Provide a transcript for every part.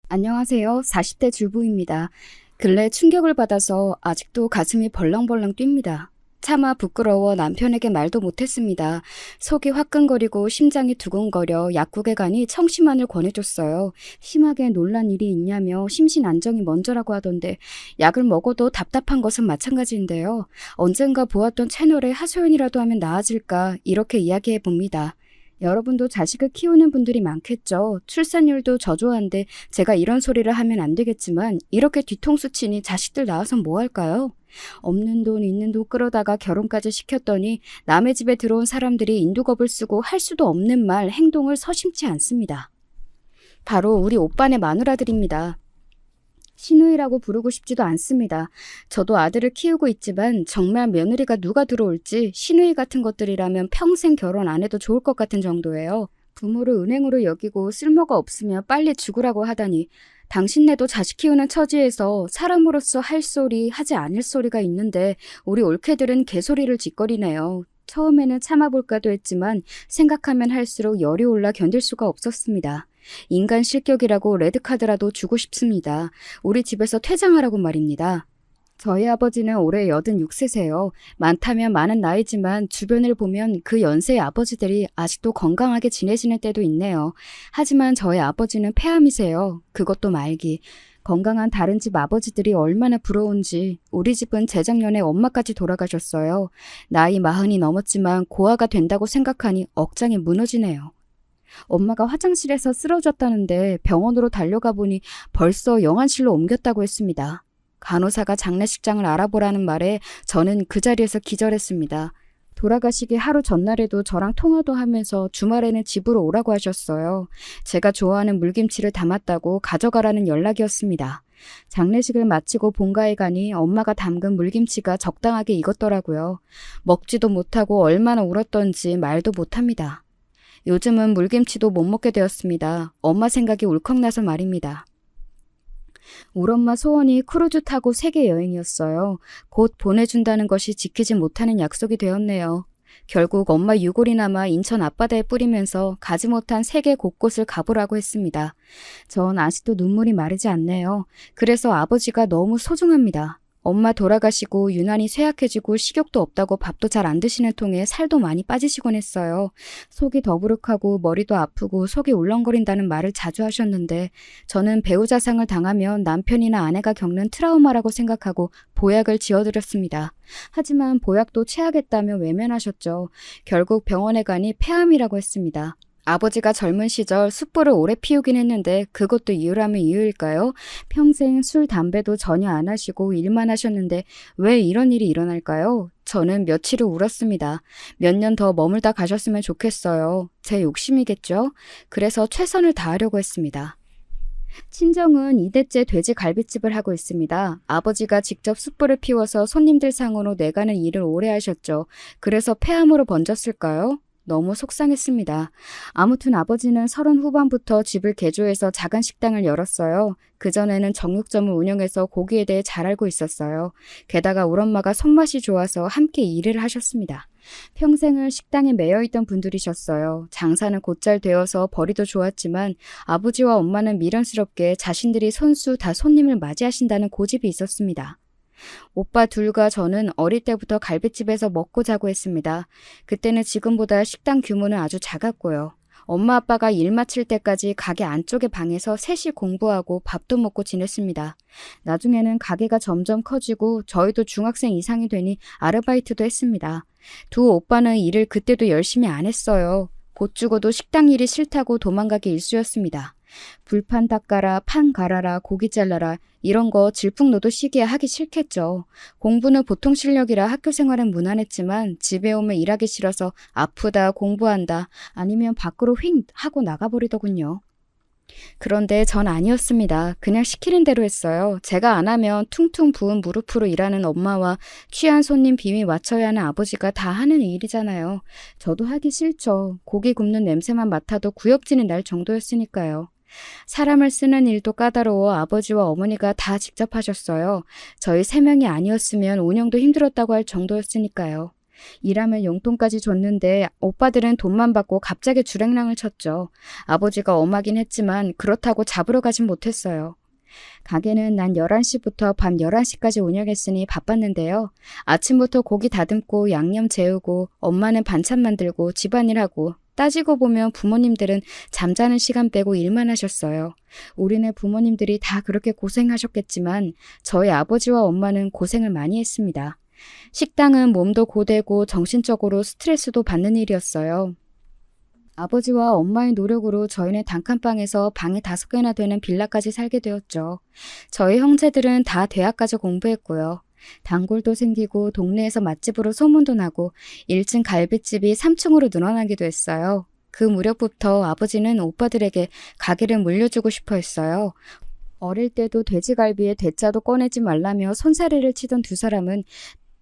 안녕하세요. 40대 주부입니다. 근래 충격을 받아서 아직도 가슴이 벌렁벌렁 뜁니다. 차마 부끄러워 남편에게 말도 못했습니다. 속이 화끈거리고 심장이 두근거려 약국에 가니 청심환을 권해줬어요. 심하게 놀란 일이 있냐며 심신 안정이 먼저라고 하던데 약을 먹어도 답답한 것은 마찬가지인데요. 언젠가 보았던 채널에 하소연이라도 하면 나아질까 이렇게 이야기해 봅니다. 여러분도 자식을 키우는 분들이 많겠죠. 출산율도 저조한데 제가 이런 소리를 하면 안 되겠지만 이렇게 뒤통수 치니 자식들 낳아서 뭐 할까요? 없는 돈 있는 돈 끌어다가 결혼까지 시켰더니 남의 집에 들어온 사람들이 인두겁을 쓰고 할 수도 없는 말, 행동을 서심치 않습니다. 바로 우리 오빠네 마누라들입니다. 시누이라고 부르고 싶지도 않습니다. 저도 아들을 키우고 있지만 정말 며느리가 누가 들어올지 시누이 같은 것들이라면 평생 결혼 안 해도 좋을 것 같은 정도예요. 부모를 은행으로 여기고 쓸모가 없으면 빨리 죽으라고 하다니 당신네도 자식 키우는 처지에서 사람으로서 할 소리, 하지 않을 소리가 있는데 우리 올케들은 개소리를 짓거리네요. 처음에는 참아볼까도 했지만 생각하면 할수록 열이 올라 견딜 수가 없었습니다. 인간 실격이라고 레드카드라도 주고 싶습니다. 우리 집에서 퇴장하라고 말입니다. 저희 아버지는 올해 86세세요. 많다면 많은 나이지만 주변을 보면 그 연세의 아버지들이 아직도 건강하게 지내시는 때도 있네요. 하지만 저희 아버지는 폐암이세요. 그것도 말기. 건강한 다른 집 아버지들이 얼마나 부러운지 우리 집은 재작년에 엄마까지 돌아가셨어요. 나이 40이 넘었지만 고아가 된다고 생각하니 억장이 무너지네요. 엄마가 화장실에서 쓰러졌다는데 병원으로 달려가 보니 벌써 영안실로 옮겼다고 했습니다. 간호사가 장례식장을 알아보라는 말에 저는 그 자리에서 기절했습니다. 돌아가시기 하루 전날에도 저랑 통화도 하면서 주말에는 집으로 오라고 하셨어요. 제가 좋아하는 물김치를 담았다고 가져가라는 연락이었습니다. 장례식을 마치고 본가에 가니 엄마가 담근 물김치가 적당하게 익었더라고요. 먹지도 못하고 얼마나 울었던지 말도 못합니다. 요즘은 물김치도 못 먹게 되었습니다. 엄마 생각이 울컥나서 말입니다. 우리 엄마 소원이 크루즈 타고 세계 여행이었어요. 곧 보내준다는 것이 지키지 못하는 약속이 되었네요. 결국 엄마 유골이 남아 인천 앞바다에 뿌리면서 가지 못한 세계 곳곳을 가보라고 했습니다. 전 아직도 눈물이 마르지 않네요. 그래서 아버지가 너무 소중합니다. 엄마 돌아가시고 유난히 쇠약해지고 식욕도 없다고 밥도 잘 안 드시는 통에 살도 많이 빠지시곤 했어요. 속이 더부룩하고 머리도 아프고 속이 울렁거린다는 말을 자주 하셨는데 저는 배우자상을 당하면 남편이나 아내가 겪는 트라우마라고 생각하고 보약을 지어드렸습니다. 하지만 보약도 체하겠다며 외면하셨죠. 결국 병원에 가니 폐암이라고 했습니다. 아버지가 젊은 시절 숯불을 오래 피우긴 했는데 그것도 이유라면 이유일까요? 평생 술, 담배도 전혀 안 하시고 일만 하셨는데 왜 이런 일이 일어날까요? 저는 며칠을 울었습니다. 몇 년 더 머물다 가셨으면 좋겠어요. 제 욕심이겠죠? 그래서 최선을 다하려고 했습니다. 친정은 2대째 돼지 갈비집을 하고 있습니다. 아버지가 직접 숯불을 피워서 손님들 상으로 내가는 일을 오래 하셨죠. 그래서 폐암으로 번졌을까요? 너무 속상했습니다. 아무튼 아버지는 30 후반부터 집을 개조해서 작은 식당을 열었어요. 그전에는 정육점을 운영해서 고기에 대해 잘 알고 있었어요. 게다가 우리 엄마가 손맛이 좋아서 함께 일을 하셨습니다. 평생을 식당에 매여있던 분들이셨어요. 장사는 곧잘 되어서 벌이도 좋았지만 아버지와 엄마는 미련스럽게 자신들이 손수 다 손님을 맞이하신다는 고집이 있었습니다. 오빠 둘과 저는 어릴 때부터 갈비집에서 먹고 자고 했습니다. 그때는 지금보다 식당 규모는 아주 작았고요. 엄마 아빠가 일 마칠 때까지 가게 안쪽의 방에서 셋이 공부하고 밥도 먹고 지냈습니다. 나중에는 가게가 점점 커지고 저희도 중학생 이상이 되니 아르바이트도 했습니다. 두 오빠는 일을 그때도 열심히 안 했어요. 곧 죽어도 식당 일이 싫다고 도망가기 일쑤였습니다. 불판 닦아라, 판 갈아라, 고기 잘라라 이런 거 질풍노도 시기에 하기 싫겠죠. 공부는 보통 실력이라 학교 생활은 무난했지만 집에 오면 일하기 싫어서 아프다, 공부한다 아니면 밖으로 휙 하고 나가버리더군요. 그런데 전 아니었습니다. 그냥 시키는 대로 했어요. 제가 안 하면 퉁퉁 부은 무릎으로 일하는 엄마와 취한 손님 비위 맞춰야 하는 아버지가 다 하는 일이잖아요. 저도 하기 싫죠. 고기 굽는 냄새만 맡아도 구역질이 날 정도였으니까요. 사람을 쓰는 일도 까다로워 아버지와 어머니가 다 직접 하셨어요. 저희 3명이 아니었으면 운영도 힘들었다고 할 정도였으니까요. 일하면 용돈까지 줬는데 오빠들은 돈만 받고 갑자기 주랭랑을 쳤죠. 아버지가 엄하긴 했지만 그렇다고 잡으러 가진 못했어요. 가게는 난 11시부터 밤 11시까지 운영했으니 바빴는데요. 아침부터 고기 다듬고 양념 재우고 엄마는 반찬 만들고 집안일하고 따지고 보면 부모님들은 잠자는 시간 빼고 일만 하셨어요. 우리네 부모님들이 다 그렇게 고생하셨겠지만 저희 아버지와 엄마는 고생을 많이 했습니다. 식당은 몸도 고되고 정신적으로 스트레스도 받는 일이었어요. 아버지와 엄마의 노력으로 저희는 단칸방에서 방이 5개나 되는 빌라까지 살게 되었죠. 저희 형제들은 다 대학까지 공부했고요. 단골도 생기고 동네에서 맛집으로 소문도 나고 1층 갈비집이 3층으로 늘어나기도 했어요. 그 무렵부터 아버지는 오빠들에게 가게를 물려주고 싶어 했어요. 어릴 때도 돼지갈비에 대짜도 꺼내지 말라며 손사래를 치던 두 사람은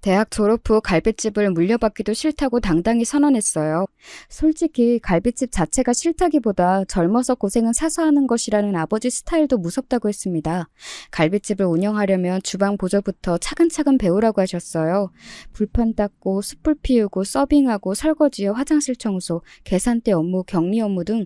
대학 졸업 후 갈비집을 물려받기도 싫다고 당당히 선언했어요. 솔직히 갈비집 자체가 싫다기보다 젊어서 고생은 사서 하는 것이라는 아버지 스타일도 무섭다고 했습니다. 갈비집을 운영하려면 주방 보조부터 차근차근 배우라고 하셨어요. 불판 닦고 숯불 피우고 서빙하고 설거지, 화장실 청소, 계산대 업무, 격리 업무 등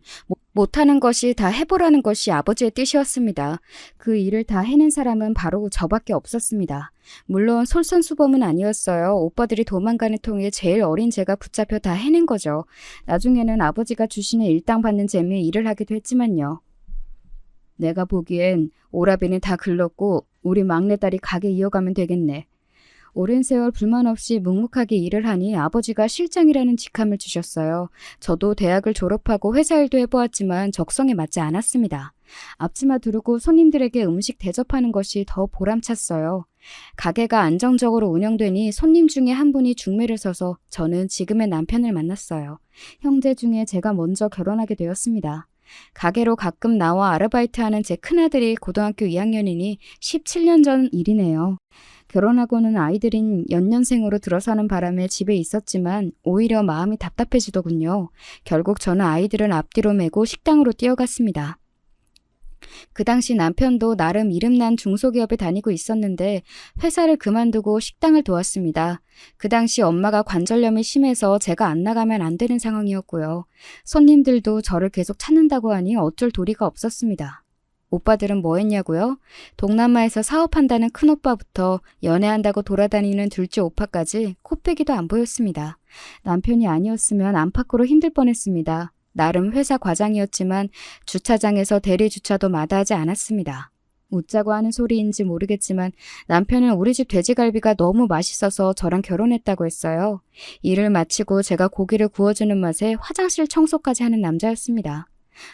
못하는 것이 다 해보라는 것이 아버지의 뜻이었습니다. 그 일을 다 해낸 사람은 바로 저밖에 없었습니다. 물론 솔선수범은 아니었어요. 오빠들이 도망가는 통에 제일 어린 제가 붙잡혀 다 해낸 거죠. 나중에는 아버지가 주시는 일당 받는 재미에 일을 하기도 했지만요. 내가 보기엔 오라비는 다 글렀고 우리 막내딸이 가게 이어가면 되겠네. 오랜 세월 불만 없이 묵묵하게 일을 하니 아버지가 실장이라는 직함을 주셨어요. 저도 대학을 졸업하고 회사 일도 해보았지만 적성에 맞지 않았습니다. 앞치마 두르고 손님들에게 음식 대접하는 것이 더 보람찼어요. 가게가 안정적으로 운영되니 손님 중에 한 분이 중매를 서서 저는 지금의 남편을 만났어요. 형제 중에 제가 먼저 결혼하게 되었습니다. 가게로 가끔 나와 아르바이트하는 제 큰아들이 고등학교 2학년이니 17년 전 일이네요. 결혼하고는 아이들인 연년생으로 들어서는 바람에 집에 있었지만 오히려 마음이 답답해지더군요. 결국 저는 아이들을 앞뒤로 메고 식당으로 뛰어갔습니다. 그 당시 남편도 나름 이름난 중소기업에 다니고 있었는데 회사를 그만두고 식당을 도왔습니다. 그 당시 엄마가 관절염이 심해서 제가 안 나가면 안 되는 상황이었고요. 손님들도 저를 계속 찾는다고 하니 어쩔 도리가 없었습니다. 오빠들은 뭐 했냐고요? 동남아에서 사업한다는 큰오빠부터 연애한다고 돌아다니는 둘째 오빠까지 코빼기도 안 보였습니다. 남편이 아니었으면 안팎으로 힘들 뻔했습니다. 나름 회사 과장이었지만 주차장에서 대리 주차도 마다하지 않았습니다. 웃자고 하는 소리인지 모르겠지만 남편은 우리 집 돼지갈비가 너무 맛있어서 저랑 결혼했다고 했어요. 일을 마치고 제가 고기를 구워주는 맛에 화장실 청소까지 하는 남자였습니다.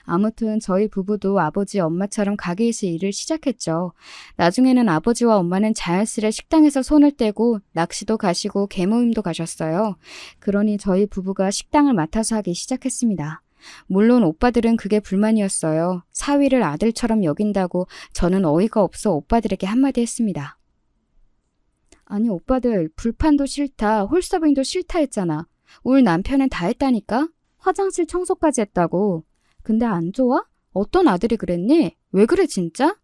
아무튼 저희 부부도 아버지 엄마처럼 가게에서 일을 시작했죠. 나중에는 아버지와 엄마는 자연스레 식당에서 손을 떼고 낚시도 가시고 개모임도 가셨어요. 그러니 저희 부부가 식당을 맡아서 하기 시작했습니다. 물론 오빠들은 그게 불만이었어요. 사위를 아들처럼 여긴다고 저는 어이가 없어 오빠들에게 한마디 했습니다. 아니 오빠들 불판도 싫다, 홀서빙도 싫다 했잖아. 우리 남편은 다 했다니까? 화장실 청소까지 했다고. 근데 안 좋아? 어떤 아들이 그랬니? 왜 그래 진짜?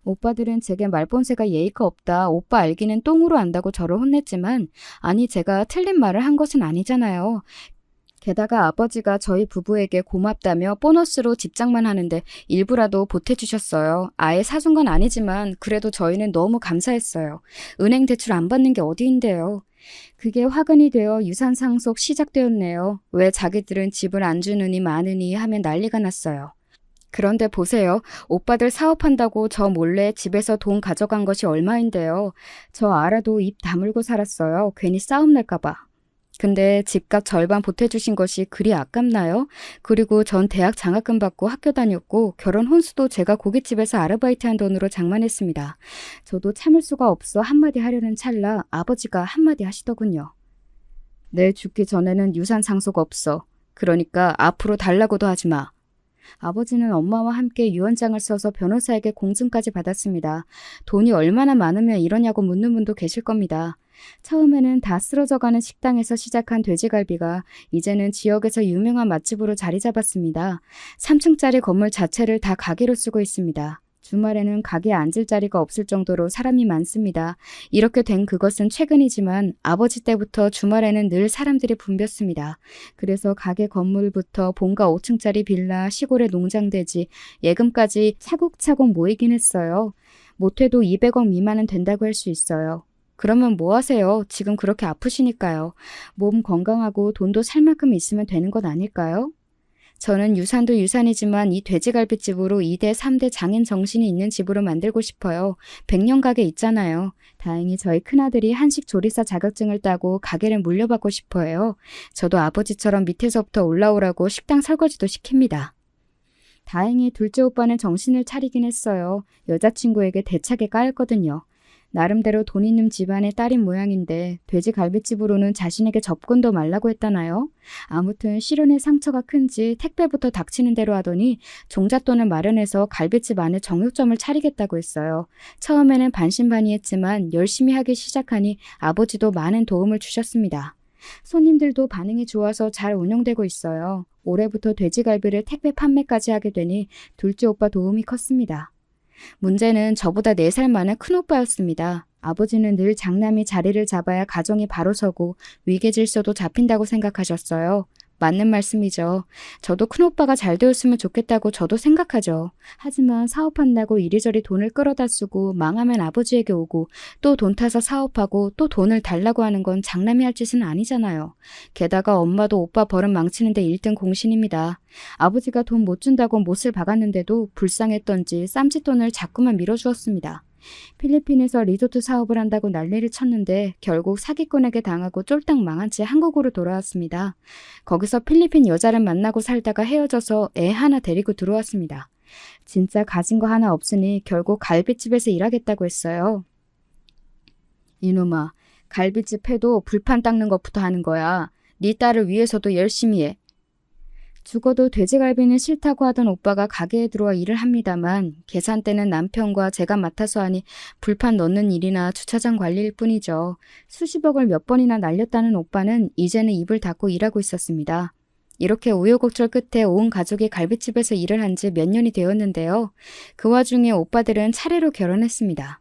오빠들은 제게 말본새가 예의가 없다. 오빠 알기는 똥으로 안다고 저를 혼냈지만 아니 제가 틀린 말을 한 것은 아니잖아요. 게다가 아버지가 저희 부부에게 고맙다며 보너스로 집장만 하는데 일부라도 보태주셨어요. 아예 사준 건 아니지만 그래도 저희는 너무 감사했어요. 은행 대출 안 받는 게 어디인데요. 그게 화근이 되어 유산 상속 시작되었네요. 왜 자기들은 집을 안 주느니 마느니 하면 난리가 났어요. 그런데 보세요. 오빠들 사업한다고 저 몰래 집에서 돈 가져간 것이 얼마인데요. 저 알아도 입 다물고 살았어요. 괜히 싸움 날까 봐. 근데 집값 절반 보태주신 것이 그리 아깝나요? 그리고 전 대학 장학금 받고 학교 다녔고 결혼 혼수도 제가 고깃집에서 아르바이트한 돈으로 장만했습니다. 저도 참을 수가 없어 한마디 하려는 찰나 아버지가 한마디 하시더군요. 내 죽기 전에는 유산 상속 없어. 그러니까 앞으로 달라고도 하지 마. 아버지는 엄마와 함께 유언장을 써서 변호사에게 공증까지 받았습니다. 돈이 얼마나 많으면 이러냐고 묻는 분도 계실 겁니다. 처음에는 다 쓰러져가는 식당에서 시작한 돼지갈비가 이제는 지역에서 유명한 맛집으로 자리 잡았습니다. 3층짜리 건물 자체를 다 가게로 쓰고 있습니다. 주말에는 가게에 앉을 자리가 없을 정도로 사람이 많습니다. 이렇게 된 그것은 최근이지만 아버지 때부터 주말에는 늘 사람들이 붐볐습니다. 그래서 가게 건물부터 본가 5층짜리 빌라, 시골의 농장돼지, 예금까지 차곡차곡 모이긴 했어요. 못해도 200억 미만은 된다고 할 수 있어요. 그러면 뭐 하세요? 지금 그렇게 아프시니까요. 몸 건강하고 돈도 살 만큼 있으면 되는 것 아닐까요? 저는 유산도 유산이지만 이 돼지갈비집으로 2대, 3대 장인 정신이 있는 집으로 만들고 싶어요. 100년 가게 있잖아요. 다행히 저희 큰아들이 한식 조리사 자격증을 따고 가게를 물려받고 싶어요. 저도 아버지처럼 밑에서부터 올라오라고 식당 설거지도 시킵니다. 다행히 둘째 오빠는 정신을 차리긴 했어요. 여자친구에게 대차게 까였거든요. 나름대로 돈 있는 집안의 딸인 모양인데 돼지갈비집으로는 자신에게 접근도 말라고 했다나요? 아무튼 시련의 상처가 큰지 택배부터 닥치는 대로 하더니 종잣돈을 마련해서 갈비집 안에 정육점을 차리겠다고 했어요. 처음에는 반신반의했지만 열심히 하기 시작하니 아버지도 많은 도움을 주셨습니다. 손님들도 반응이 좋아서 잘 운영되고 있어요. 올해부터 돼지갈비를 택배 판매까지 하게 되니 둘째 오빠 도움이 컸습니다. 문제는 저보다 4살 많은 큰오빠였습니다. 아버지는 늘 장남이 자리를 잡아야 가정이 바로 서고 위계 질서도 잡힌다고 생각하셨어요. 맞는 말씀이죠. 저도 큰오빠가 잘 되었으면 좋겠다고 저도 생각하죠. 하지만 사업한다고 이리저리 돈을 끌어다 쓰고 망하면 아버지에게 오고 또 돈 타서 사업하고 또 돈을 달라고 하는 건 장남이 할 짓은 아니잖아요. 게다가 엄마도 오빠 버릇 망치는데 1등 공신입니다. 아버지가 돈 못 준다고 못을 박았는데도 불쌍했던지 쌈짓돈을 자꾸만 밀어주었습니다. 필리핀에서 리조트 사업을 한다고 난리를 쳤는데 결국 사기꾼에게 당하고 쫄딱 망한 채 한국으로 돌아왔습니다. 거기서 필리핀 여자를 만나고 살다가 헤어져서 애 하나 데리고 들어왔습니다. 진짜 가진 거 하나 없으니 결국 갈비집에서 일하겠다고 했어요. 이놈아, 갈비집 해도 불판 닦는 것부터 하는 거야. 네 딸을 위해서도 열심히 해. 죽어도 돼지갈비는 싫다고 하던 오빠가 가게에 들어와 일을 합니다만 계산대는 남편과 제가 맡아서 하니 불판 넣는 일이나 주차장 관리일 뿐이죠. 수십억을 몇 번이나 날렸다는 오빠는 이제는 입을 닫고 일하고 있었습니다. 이렇게 우여곡절 끝에 온 가족이 갈비집에서 일을 한 지 몇 년이 되었는데요. 그 와중에 오빠들은 차례로 결혼했습니다.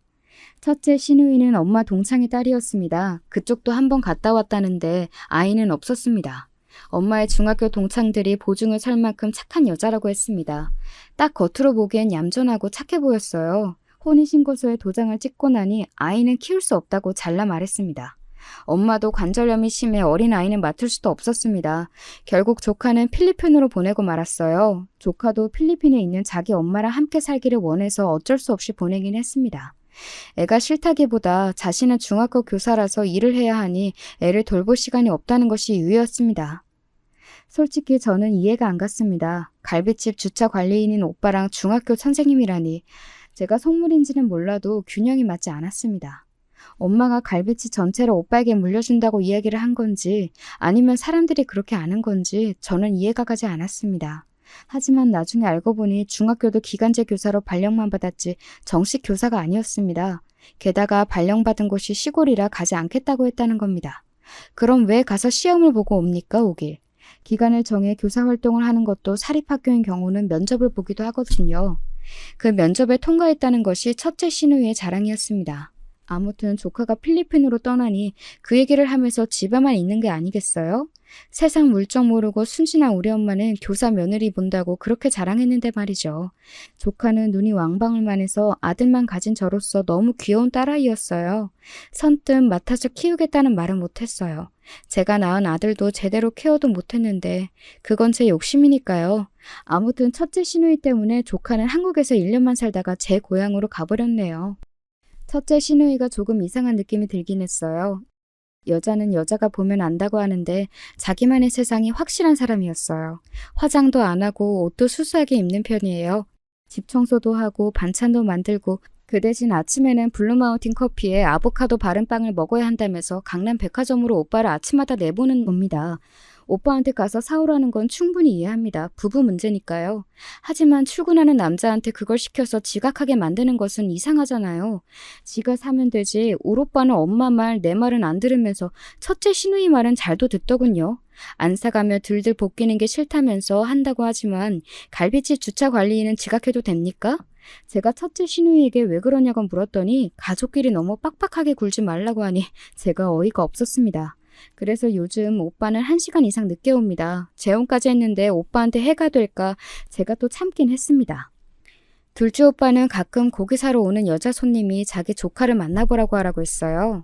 첫째 시누이는 엄마 동창의 딸이었습니다. 그쪽도 한번 갔다 왔다는데 아이는 없었습니다. 엄마의 중학교 동창들이 보증을 설 만큼 착한 여자라고 했습니다. 딱 겉으로 보기엔 얌전하고 착해 보였어요. 혼인신고서에 도장을 찍고 나니 아이는 키울 수 없다고 잘라 말했습니다. 엄마도 관절염이 심해 어린아이는 맡을 수도 없었습니다. 결국 조카는 필리핀으로 보내고 말았어요. 조카도 필리핀에 있는 자기 엄마랑 함께 살기를 원해서 어쩔 수 없이 보내긴 했습니다. 애가 싫다기보다 자신은 중학교 교사라서 일을 해야 하니 애를 돌볼 시간이 없다는 것이 이유였습니다. 솔직히 저는 이해가 안 갔습니다. 갈비집 주차 관리인인 오빠랑 중학교 선생님이라니. 제가 속물인지는 몰라도 균형이 맞지 않았습니다. 엄마가 갈비집 전체를 오빠에게 물려준다고 이야기를 한 건지 아니면 사람들이 그렇게 아는 건지 저는 이해가 가지 않았습니다. 하지만 나중에 알고 보니 중학교도 기간제 교사로 발령만 받았지 정식 교사가 아니었습니다. 게다가 발령받은 곳이 시골이라 가지 않겠다고 했다는 겁니다. 그럼 왜 가서 시험을 보고 옵니까, 오길? 기간을 정해 교사 활동을 하는 것도 사립학교인 경우는 면접을 보기도 하거든요. 그 면접에 통과했다는 것이 첫째 시누이의 자랑이었습니다. 아무튼 조카가 필리핀으로 떠나니 그 얘기를 하면서 집에만 있는 게 아니겠어요? 세상 물정 모르고 순진한 우리 엄마는 교사 며느리 본다고 그렇게 자랑했는데 말이죠. 조카는 눈이 왕방울만 해서 아들만 가진 저로서 너무 귀여운 딸아이였어요. 선뜻 맡아서 키우겠다는 말은 못했어요. 제가 낳은 아들도 제대로 케어도 못했는데 그건 제 욕심이니까요. 아무튼 첫째 시누이 때문에 조카는 한국에서 1년만 살다가 제 고향으로 가버렸네요. 첫째 시누이가 조금 이상한 느낌이 들긴 했어요. 여자는 여자가 보면 안다고 하는데 자기만의 세상이 확실한 사람이었어요. 화장도 안 하고 옷도 수수하게 입는 편이에요. 집 청소도 하고 반찬도 만들고 그 대신 아침에는 블루마운틴 커피에 아보카도 바른 빵을 먹어야 한다면서 강남 백화점으로 오빠를 아침마다 내보는 겁니다. 오빠한테 가서 사오라는 건 충분히 이해합니다. 부부 문제니까요. 하지만 출근하는 남자한테 그걸 시켜서 지각하게 만드는 것은 이상하잖아요. 지가 사면 되지. 울 오빠는 엄마 말, 내 말은 안 들으면서 첫째 시누이 말은 잘도 듣더군요. 안 사가며 들들 볶이는 게 싫다면서 한다고 하지만 갈비집 주차 관리인은 지각해도 됩니까? 제가 첫째 시누이에게 왜 그러냐고 물었더니 가족끼리 너무 빡빡하게 굴지 말라고 하니 제가 어이가 없었습니다. 그래서 요즘 오빠는 1시간 이상 늦게 옵니다. 재혼까지 했는데 오빠한테 해가 될까 제가 또 참긴 했습니다. 둘째 오빠는 가끔 고기 사러 오는 여자 손님이 자기 조카를 만나보라고 하라고 했어요.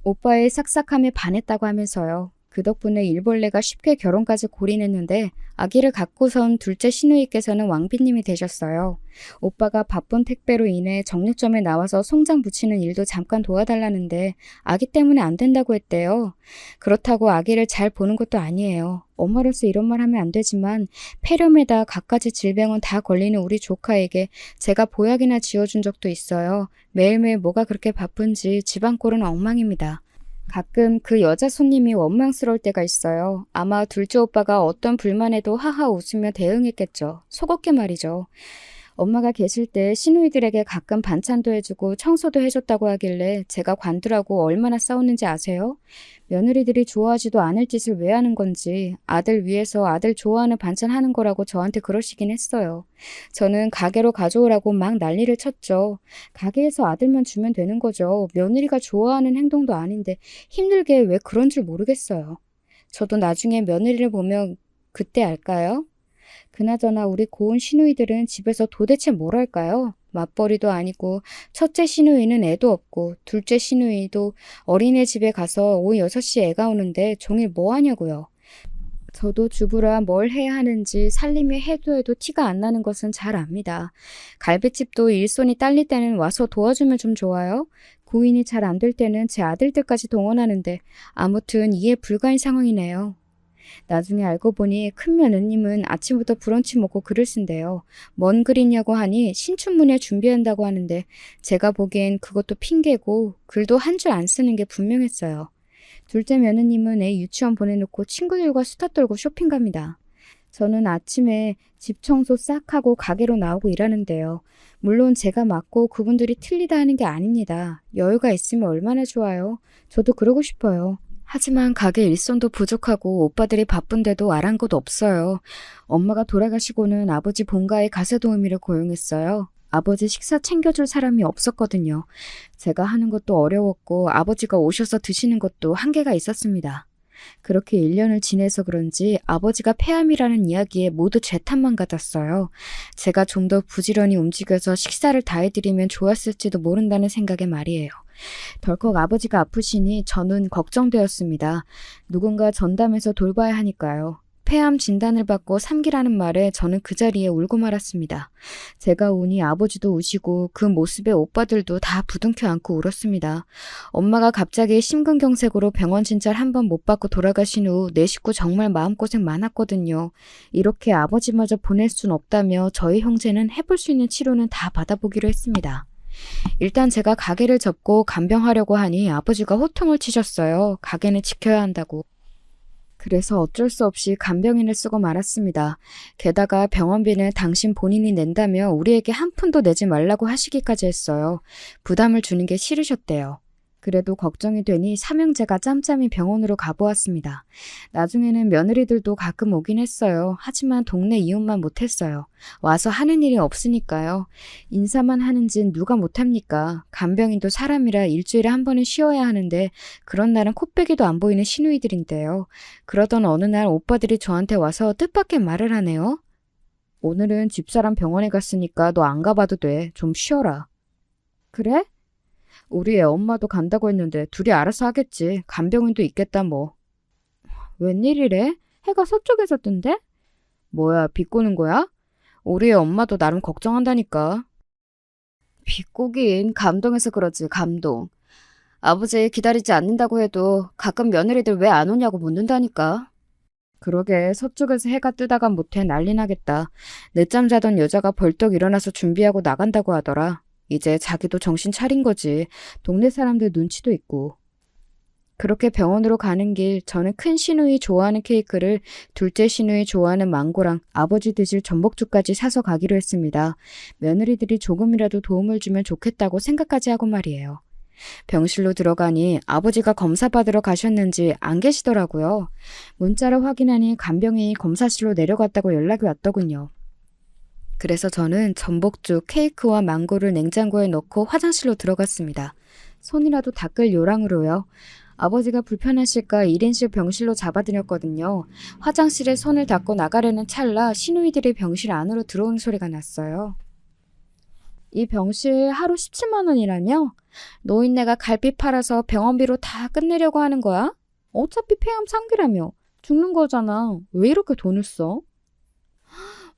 오빠의 싹싹함에 반했다고 하면서요. 그 덕분에 일벌레가 쉽게 결혼까지 골인했는데 아기를 갖고선 둘째 시누이께서는 왕비님이 되셨어요. 오빠가 바쁜 택배로 인해 정육점에 나와서 송장 붙이는 일도 잠깐 도와달라는데 아기 때문에 안 된다고 했대요. 그렇다고 아기를 잘 보는 것도 아니에요. 엄마로서 이런 말 하면 안 되지만 폐렴에다 갖가지 질병은 다 걸리는 우리 조카에게 제가 보약이나 지어준 적도 있어요. 매일매일 뭐가 그렇게 바쁜지 집안 꼴은 엉망입니다. 가끔 그 여자 손님이 원망스러울 때가 있어요. 아마 둘째 오빠가 어떤 불만에도 하하 웃으며 대응했겠죠. 속었게 말이죠. 엄마가 계실 때 시누이들에게 가끔 반찬도 해주고 청소도 해줬다고 하길래 제가 관두라고 얼마나 싸웠는지 아세요? 며느리들이 좋아하지도 않을 짓을 왜 하는 건지 아들 위해서 아들 좋아하는 반찬 하는 거라고 저한테 그러시긴 했어요. 저는 가게로 가져오라고 막 난리를 쳤죠. 가게에서 아들만 주면 되는 거죠. 며느리가 좋아하는 행동도 아닌데 힘들게 왜 그런 줄 모르겠어요. 저도 나중에 며느리를 보면 그때 알까요? 그나저나 우리 고운 시누이들은 집에서 도대체 뭘 할까요? 맞벌이도 아니고 첫째 시누이는 애도 없고 둘째 시누이도 어린애집에 가서 오후 6시에 애가 오는데 종일 뭐 하냐고요. 저도 주부라 뭘 해야 하는지 살림이 해도 티가 안 나는 것은 잘 압니다. 갈비집도 일손이 딸릴 때는 와서 도와주면 좀 좋아요. 구인이 잘 안 될 때는 제 아들들까지 동원하는데 아무튼 이해 불가인 상황이네요. 나중에 알고 보니 큰 며느님은 아침부터 브런치 먹고 글을 쓴대요. 뭔 글이냐고 하니 신춘문예 준비한다고 하는데 제가 보기엔 그것도 핑계고 글도 한 줄 안 쓰는 게 분명했어요. 둘째 며느님은 애 유치원 보내놓고 친구들과 수다 떨고 쇼핑 갑니다. 저는 아침에 집 청소 싹 하고 가게로 나오고 일하는데요. 물론 제가 맡고 그분들이 틀리다 하는 게 아닙니다. 여유가 있으면 얼마나 좋아요. 저도 그러고 싶어요. 하지만 가게 일손도 부족하고 오빠들이 바쁜데도 아랑곳 없어요. 엄마가 돌아가시고는 아버지 본가에 가세도우미를 고용했어요. 아버지 식사 챙겨줄 사람이 없었거든요. 제가 하는 것도 어려웠고 아버지가 오셔서 드시는 것도 한계가 있었습니다. 그렇게 1년을 지내서 그런지 아버지가 폐암이라는 이야기에 모두 제 탓만 같았어요. 제가 좀 더 부지런히 움직여서 식사를 다 해드리면 좋았을지도 모른다는 생각에 말이에요. 덜컥 아버지가 아프시니 저는 걱정되었습니다. 누군가 전담해서 돌봐야 하니까요. 폐암 진단을 받고 3기라는 말에 저는 그 자리에 울고 말았습니다. 제가 우니 아버지도 우시고 그 모습에 오빠들도 다 부둥켜 안고 울었습니다. 엄마가 갑자기 심근경색으로 병원 진찰 한 번 못 받고 돌아가신 후 내 식구 정말 마음고생 많았거든요. 이렇게 아버지마저 보낼 순 없다며 저희 형제는 해볼 수 있는 치료는 다 받아보기로 했습니다. 일단 제가 가게를 접고 간병하려고 하니 아버지가 호통을 치셨어요. 가게는 지켜야 한다고. 그래서 어쩔 수 없이 간병인을 쓰고 말았습니다. 게다가 병원비는 당신 본인이 낸다며 우리에게 한 푼도 내지 말라고 하시기까지 했어요. 부담을 주는 게 싫으셨대요. 그래도 걱정이 되니 삼형제가 짬짬이 병원으로 가보았습니다. 나중에는 며느리들도 가끔 오긴 했어요. 하지만 동네 이웃만 못했어요. 와서 하는 일이 없으니까요. 인사만 하는 짓 누가 못합니까? 간병인도 사람이라 일주일에 한 번은 쉬어야 하는데 그런 날은 코빼기도 안 보이는 시누이들인데요. 그러던 어느 날 오빠들이 저한테 와서 뜻밖의 말을 하네요. 오늘은 집사람 병원에 갔으니까 너 안 가봐도 돼. 좀 쉬어라. 그래? 우리 애 엄마도 간다고 했는데 둘이 알아서 하겠지. 간병인도 있겠다 뭐. 웬일이래? 해가 서쪽에서 뜬대? 뭐야, 비꼬는 거야? 우리 애 엄마도 나름 걱정한다니까. 비꼬긴 감동해서 그러지, 감동. 아버지 기다리지 않는다고 해도 가끔 며느리들 왜 안 오냐고 묻는다니까. 그러게 서쪽에서 해가 뜨다가 못해 난리 나겠다. 늦잠 자던 여자가 벌떡 일어나서 준비하고 나간다고 하더라. 이제 자기도 정신 차린 거지. 동네 사람들 눈치도 있고. 그렇게 병원으로 가는 길 저는 큰 시누이 좋아하는 케이크를 둘째 시누이 좋아하는 망고랑 아버지 드실 전복죽까지 사서 가기로 했습니다. 며느리들이 조금이라도 도움을 주면 좋겠다고 생각까지 하고 말이에요. 병실로 들어가니 아버지가 검사 받으러 가셨는지 안 계시더라고요. 문자로 확인하니 간병인이 검사실로 내려갔다고 연락이 왔더군요. 그래서 저는 전복죽, 케이크와 망고를 냉장고에 넣고 화장실로 들어갔습니다. 손이라도 닦을 요량으로요. 아버지가 불편하실까 1인실 병실로 잡아드렸거든요. 화장실에 손을 닦고 나가려는 찰나 시누이들이 병실 안으로 들어오는 소리가 났어요. 이 병실 하루 17만 원이라며? 노인네가 갈비 팔아서 병원비로 다 끝내려고 하는 거야? 어차피 폐암 3기라며. 죽는 거잖아. 왜 이렇게 돈을 써?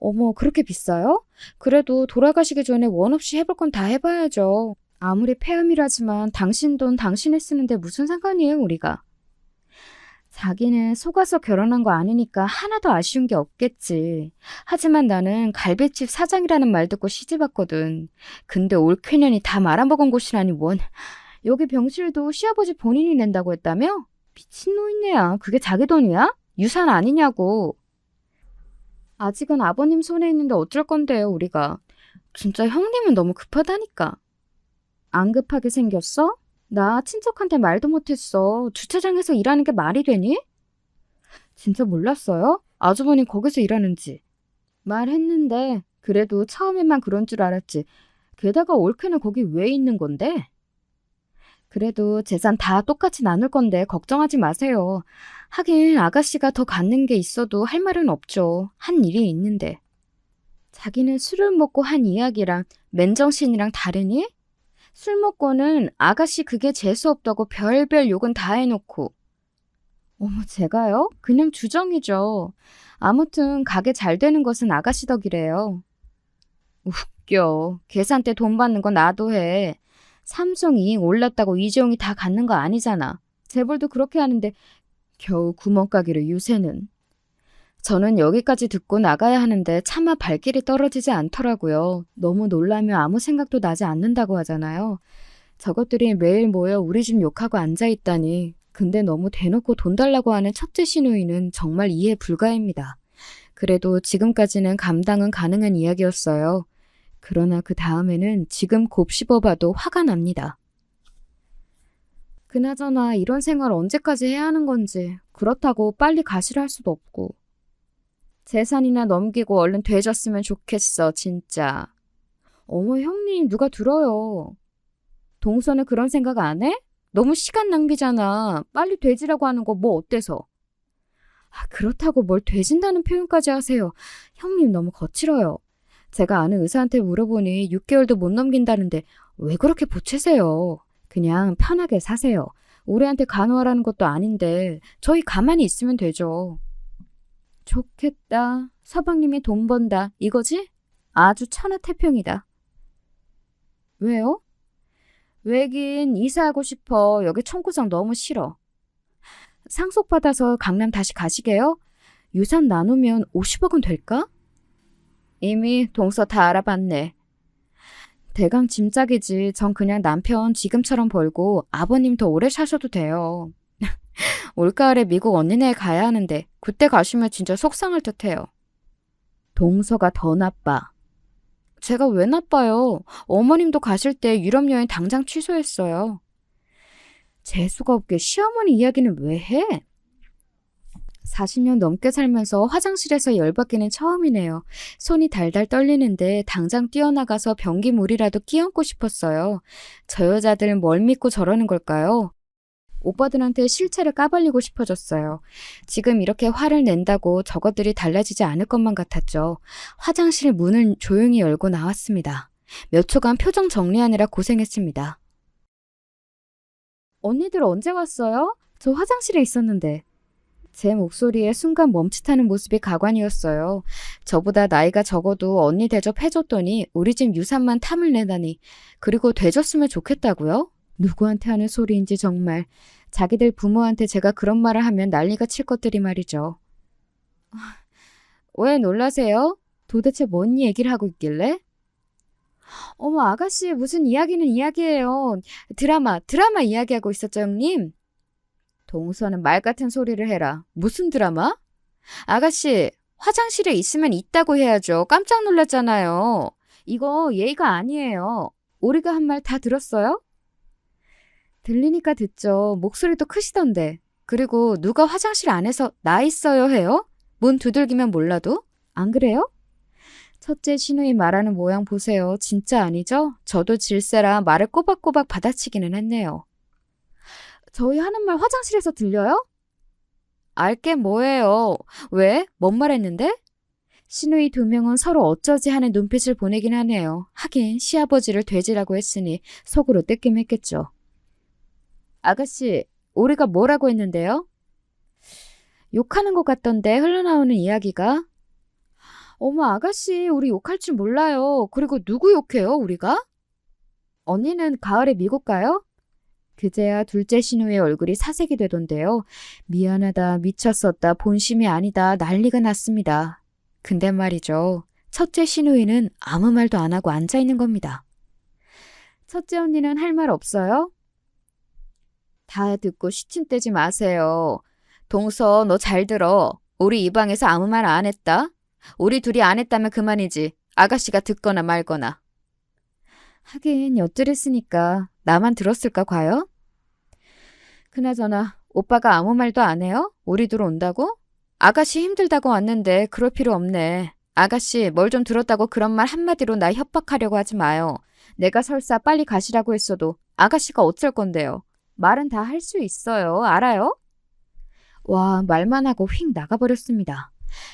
어머, 그렇게 비싸요? 그래도 돌아가시기 전에 원 없이 해볼 건 다 해봐야죠. 아무리 폐암이라지만 당신 돈 당신이 쓰는데 무슨 상관이에요, 우리가. 자기는 속아서 결혼한 거 아니니까 하나도 아쉬운 게 없겠지. 하지만 나는 갈비집 사장이라는 말 듣고 시집 왔거든. 근데 올쾌년이 다 말아먹은 곳이라니 원. 여기 병실도 시아버지 본인이 낸다고 했다며? 미친노인네야. 그게 자기 돈이야? 유산 아니냐고. 아직은 아버님 손에 있는데 어쩔 건데요, 우리가. 진짜 형님은 너무 급하다니까. 안 급하게 생겼어? 나 친척한테 말도 못했어. 주차장에서 일하는 게 말이 되니? 진짜 몰랐어요? 아주버님 거기서 일하는지. 말했는데 그래도 처음에만 그런 줄 알았지. 게다가 올케는 거기 왜 있는 건데? 그래도 재산 다 똑같이 나눌 건데 걱정하지 마세요. 하긴 아가씨가 더 갖는 게 있어도 할 말은 없죠. 한 일이 있는데. 자기는 술을 먹고 한 이야기랑 맨정신이랑 다르니? 술 먹고는 아가씨 그게 재수없다고 별별 욕은 다 해놓고. 어머, 제가요? 그냥 주정이죠. 아무튼 가게 잘 되는 것은 아가씨 덕이래요. 웃겨. 계산 때 돈 받는 건 나도 해. 삼성 이익 올랐다고 이재용이 다 갖는 거 아니잖아. 재벌도 그렇게 하는데 겨우 구멍가게로 유세는. 저는 여기까지 듣고 나가야 하는데 차마 발길이 떨어지지 않더라고요. 너무 놀라며 아무 생각도 나지 않는다고 하잖아요. 저것들이 매일 모여 우리 집 욕하고 앉아있다니. 근데 너무 대놓고 돈 달라고 하는 첫째 시누이는 정말 이해 불가입니다. 그래도 지금까지는 감당은 가능한 이야기였어요. 그러나 그 다음에는 지금 곱씹어봐도 화가 납니다. 그나저나 이런 생활 언제까지 해야 하는 건지. 그렇다고 빨리 가시라 할 수도 없고. 재산이나 넘기고 얼른 되졌으면 좋겠어, 진짜. 어머, 형님, 누가 들어요. 동서는 그런 생각 안 해? 너무 시간 낭비잖아. 빨리 되지라고 하는 거 뭐 어때서? 그렇다고 뭘 되진다는 표현까지 하세요. 형님 너무 거칠어요. 제가 아는 의사한테 물어보니 6개월도 못 넘긴다는데 왜 그렇게 보채세요? 그냥 편하게 사세요. 우리한테 간호하라는 것도 아닌데 저희 가만히 있으면 되죠. 좋겠다. 서방님이 돈 번다. 이거지? 아주 천하태평이다. 왜요? 왜긴 이사하고 싶어. 여기 청구장 너무 싫어. 상속받아서 강남 다시 가시게요? 유산 나누면 50억은 될까? 이미 동서 다 알아봤네. 대강 짐짝이지. 전 그냥 남편 지금처럼 벌고 아버님 더 오래 사셔도 돼요. 올가을에 미국 언니네 가야 하는데 그때 가시면 진짜 속상할 듯해요. 동서가 더 나빠. 제가 왜 나빠요? 어머님도 가실 때 유럽 여행 당장 취소했어요. 재수가 없게 시어머니 이야기는 왜 해? 40년 넘게 살면서 화장실에서 열받기는 처음이네요. 손이 달달 떨리는데 당장 뛰어나가서 변기물이라도 끼얹고 싶었어요. 저 여자들 뭘 믿고 저러는 걸까요? 오빠들한테 실체를 까발리고 싶어졌어요. 지금 이렇게 화를 낸다고 저것들이 달라지지 않을 것만 같았죠. 화장실 문을 조용히 열고 나왔습니다. 몇 초간 표정 정리하느라 고생했습니다. 언니들 언제 왔어요? 저 화장실에 있었는데. 제 목소리에 순간 멈칫하는 모습이 가관이었어요. 저보다 나이가 적어도 언니 대접해줬더니 우리 집 유산만 탐을 내다니. 그리고 되줬으면 좋겠다고요? 누구한테 하는 소리인지 정말. 자기들 부모한테 제가 그런 말을 하면 난리가 칠 것들이 말이죠. 왜 놀라세요? 도대체 뭔 얘기를 하고 있길래? 어머, 아가씨, 무슨 이야기는 이야기예요. 드라마 이야기하고 있었죠, 형님? 동서는 말 같은 소리를 해라. 무슨 드라마? 아가씨, 화장실에 있으면 있다고 해야죠. 깜짝 놀랐잖아요. 이거 예의가 아니에요. 우리가 한 말 다 들었어요? 들리니까 듣죠. 목소리도 크시던데. 그리고 누가 화장실 안에서 나 있어요 해요? 문 두들기면 몰라도? 안 그래요? 첫째 시누이 말하는 모양 보세요. 진짜 아니죠? 저도 질세라 말을 꼬박꼬박 받아치기는 했네요. 저희 하는 말 화장실에서 들려요? 알게 뭐예요. 왜? 뭔 말 했는데? 시누이 두 명은 서로 어쩌지 하는 눈빛을 보내긴 하네요. 하긴 시아버지를 돼지라고 했으니 속으로 뜨끔했겠죠. 아가씨, 우리가 뭐라고 했는데요? 욕하는 것 같던데 흘러나오는 이야기가. 어머 아가씨, 우리 욕할 줄 몰라요. 그리고 누구 욕해요, 우리가? 언니는 가을에 미국 가요? 그제야 둘째 시누이의 얼굴이 사색이 되던데요. 미안하다, 미쳤었다, 본심이 아니다, 난리가 났습니다. 근데 말이죠. 첫째 시누이는 아무 말도 안 하고 앉아있는 겁니다. 첫째 언니는 할 말 없어요? 다 듣고 시침대지 마세요. 동서, 너 잘 들어. 우리 이 방에서 아무 말 안 했다. 우리 둘이 안 했다면 그만이지. 아가씨가 듣거나 말거나. 하긴 엿들었으니까 나만 들었을까 과연? 그나저나 오빠가 아무 말도 안 해요? 우리 둘 온다고? 아가씨 힘들다고 왔는데 그럴 필요 없네. 아가씨 뭘 좀 들었다고 그런 말 한마디로 나 협박하려고 하지 마요. 내가 설사 빨리 가시라고 했어도 아가씨가 어쩔 건데요. 말은 다 할 수 있어요. 알아요? 와, 말만 하고 휙 나가버렸습니다.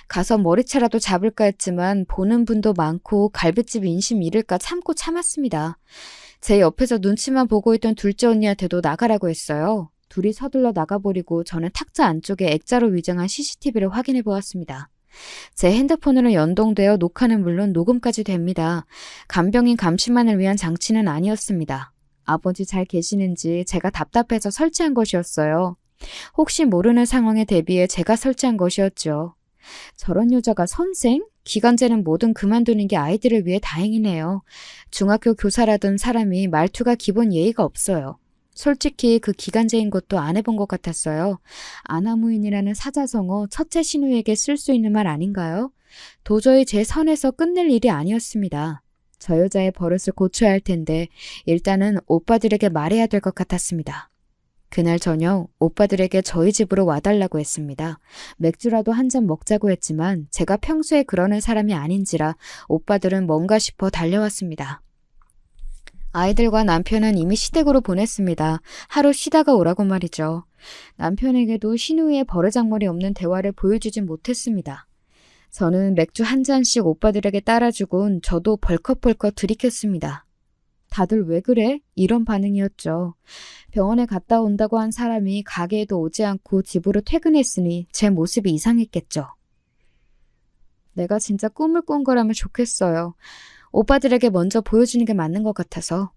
가서 머리채라도 잡을까 했지만 보는 분도 많고 갈비집 인심 잃을까 참고 참았습니다. 제 옆에서 눈치만 보고 있던 둘째 언니한테도 나가라고 했어요. 둘이 서둘러 나가버리고 저는 탁자 안쪽에 액자로 위장한 CCTV를 확인해 보았습니다. 제 핸드폰으로 연동되어 녹화는 물론 녹음까지 됩니다. 간병인 감시만을 위한 장치는 아니었습니다. 아버지 잘 계시는지 제가 답답해서 설치한 것이었어요. 혹시 모르는 상황에 대비해 제가 설치한 것이었죠. 저런 여자가 선생? 기간제는 뭐든 그만두는 게 아이들을 위해 다행이네요. 중학교 교사라던 사람이 말투가 기본 예의가 없어요. 솔직히 그 기간제인 것도 안 해본 것 같았어요. 아나무인이라는 사자성어 첫째 신우에게 쓸 수 있는 말 아닌가요? 도저히 제 선에서 끝낼 일이 아니었습니다. 저 여자의 버릇을 고쳐야 할 텐데 일단은 오빠들에게 말해야 될 것 같았습니다. 그날 저녁 오빠들에게 저희 집으로 와달라고 했습니다. 맥주라도 한 잔 먹자고 했지만 제가 평소에 그러는 사람이 아닌지라 오빠들은 뭔가 싶어 달려왔습니다. 아이들과 남편은 이미 시댁으로 보냈습니다. 하루 쉬다가 오라고 말이죠. 남편에게도 신우이의 버르장머리 없는 대화를 보여주진 못했습니다. 저는 맥주 한 잔씩 오빠들에게 따라주곤 저도 벌컥벌컥 들이켰습니다. 다들 왜 그래? 이런 반응이었죠. 병원에 갔다 온다고 한 사람이 가게에도 오지 않고 집으로 퇴근했으니 제 모습이 이상했겠죠. 내가 진짜 꿈을 꾼 거라면 좋겠어요. 오빠들에게 먼저 보여주는 게 맞는 것 같아서.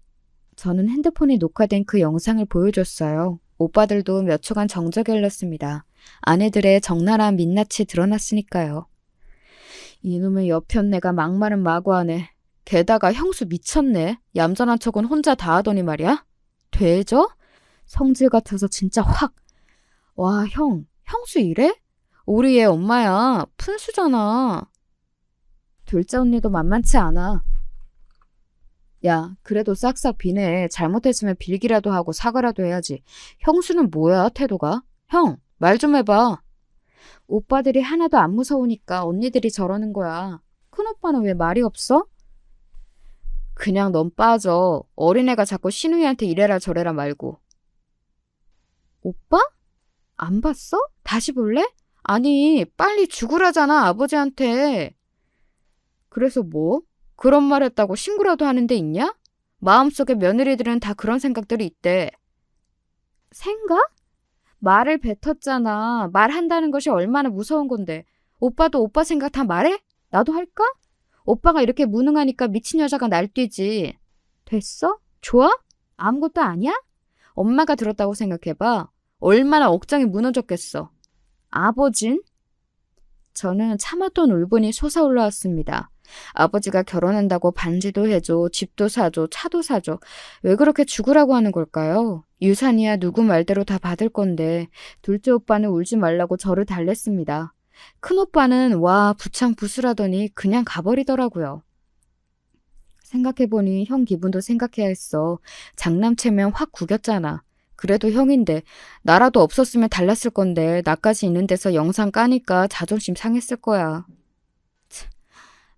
저는 핸드폰에 녹화된 그 영상을 보여줬어요. 오빠들도 몇 초간 정적이 흘렀습니다. 아내들의 적나라한 민낯이 드러났으니까요. 이놈의 여편네가 막말은 마구하네. 게다가 형수 미쳤네. 얌전한 척은 혼자 다 하더니 말이야. 되죠? 성질 같아서 진짜 확. 와, 형수 이래? 우리 애 엄마야. 푼수잖아. 둘째 언니도 만만치 않아. 야, 그래도 싹싹 비네. 잘못했으면 빌기라도 하고 사과라도 해야지. 형수는 뭐야, 태도가? 형, 말 좀 해봐. 오빠들이 하나도 안 무서우니까 언니들이 저러는 거야. 큰오빠는 왜 말이 없어? 그냥 넌 빠져. 어린애가 자꾸 신우이한테 이래라 저래라 말고. 오빠? 안 봤어? 다시 볼래? 아니, 빨리 죽으라잖아, 아버지한테. 그래서 뭐? 그런 말 했다고 신고라도 하는 데 있냐? 마음속에 며느리들은 다 그런 생각들이 있대. 생각? 말을 뱉었잖아. 말한다는 것이 얼마나 무서운 건데. 오빠도 오빠 생각 다 말해? 나도 할까? 오빠가 이렇게 무능하니까 미친 여자가 날뛰지. 됐어? 좋아? 아무것도 아니야? 엄마가 들었다고 생각해봐. 얼마나 억장이 무너졌겠어. 아버진? 저는 참았던 울분이 솟아올라왔습니다. 아버지가 결혼한다고 반지도 해줘, 집도 사줘, 차도 사줘. 왜 그렇게 죽으라고 하는 걸까요? 유산이야 누구 말대로 다 받을 건데 둘째 오빠는 울지 말라고 저를 달랬습니다. 큰오빠는 와 부창 부수라더니 그냥 가버리더라고요. 생각해보니 형 기분도 생각해야 했어. 장남체면 확 구겼잖아. 그래도 형인데 나라도 없었으면 달랐을 건데 나까지 있는 데서 영상 까니까 자존심 상했을 거야.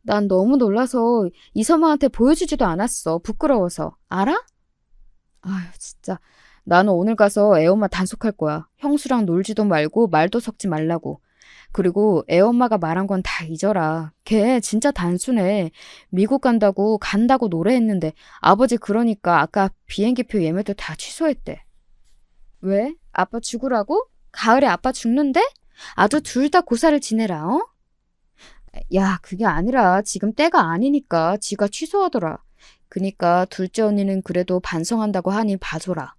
난 너무 놀라서 이서방한테 보여주지도 않았어. 부끄러워서. 알아? 아휴, 진짜. 나는 오늘 가서 애엄마 단속할 거야. 형수랑 놀지도 말고 말도 섞지 말라고. 그리고 애엄마가 말한 건 다 잊어라. 걔 진짜 단순해. 미국 간다고 노래했는데 아버지 그러니까 아까 비행기표 예매도 다 취소했대. 왜? 아빠 죽으라고? 가을에 아빠 죽는데? 아주 둘 다 고사를 지내라, 어? 야, 그게 아니라 지금 때가 아니니까 지가 취소하더라. 그니까 둘째 언니는 그래도 반성한다고 하니 봐줘라.